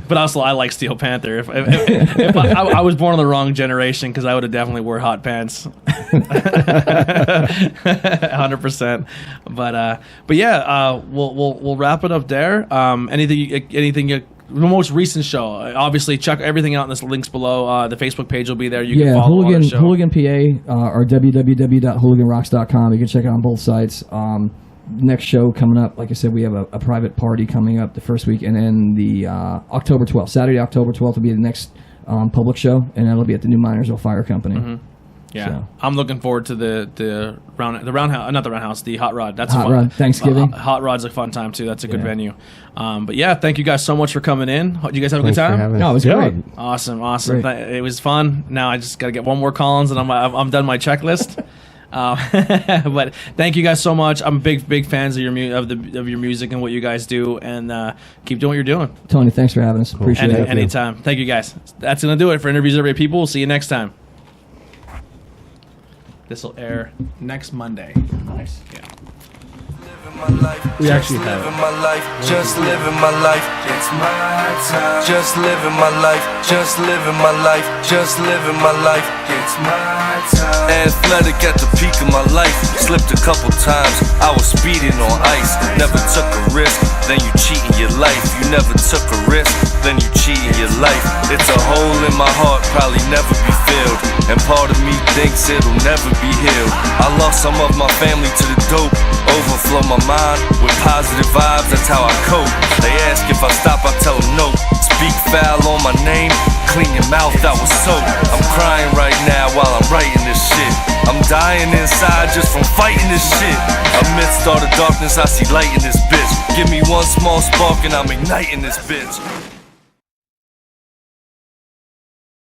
but also I like Steel Panther. If I was born in the wrong generation, because I would have definitely wore hot pants, 100%. But yeah, we'll wrap it up there. Anything you. The most recent show, obviously, check everything out in the links below. The Facebook page will be there. You can follow all the show. Hooligan PA or www.hooliganrocks.com. You can check it on both sites. Next show coming up, like I said, we have a private party coming up the first week, and then the October 12th, Saturday, October 12th will be the next public show, and that'll be at the New Minersville Fire Company. Mm-hmm. Yeah, So. I'm looking forward to the roundhouse, not the roundhouse, the Hot Rod. That's Hot fun. Rod, Thanksgiving. Hot Rod's a fun time too. That's a good Yeah. venue. But yeah, thank you guys so much for coming in. Did you guys have a Thanks good for time? having No, it us. was Yeah. great. Awesome. Great. It was fun. Now I just got to get one more Collins, and I'm done my checklist. But thank you guys so much. I'm big fans of your music and what you guys do, and keep doing what you're doing. Tony, thanks for having us. Appreciate it. Anytime. Thank you guys. That's gonna do it for Interviews Everyday People. We'll see you next time. This will air next Monday. Nice. Yeah. We actually have living my life, just living my life. It's my time. Just living my life, just living my life, just living my life. It's my time. Athletic at the peak of my life. Slipped a couple times. I was speeding on ice. Never took a risk. Then you cheating your life. You never took a risk. Then you cheating your life. It's a hole in my heart, probably never be filled. And part of me thinks it'll never be healed. I lost some of my family to the dope. Overflow my mind with positive vibes, that's how I cope. They ask if I stop, I tell them no. Speak foul on my name, clean your mouth, that was soap. I'm crying right now while I'm writing this shit. I'm dying inside just from fighting this shit. Amidst all the darkness, I see light in this bitch. Give me one small spark and I'm igniting this bitch.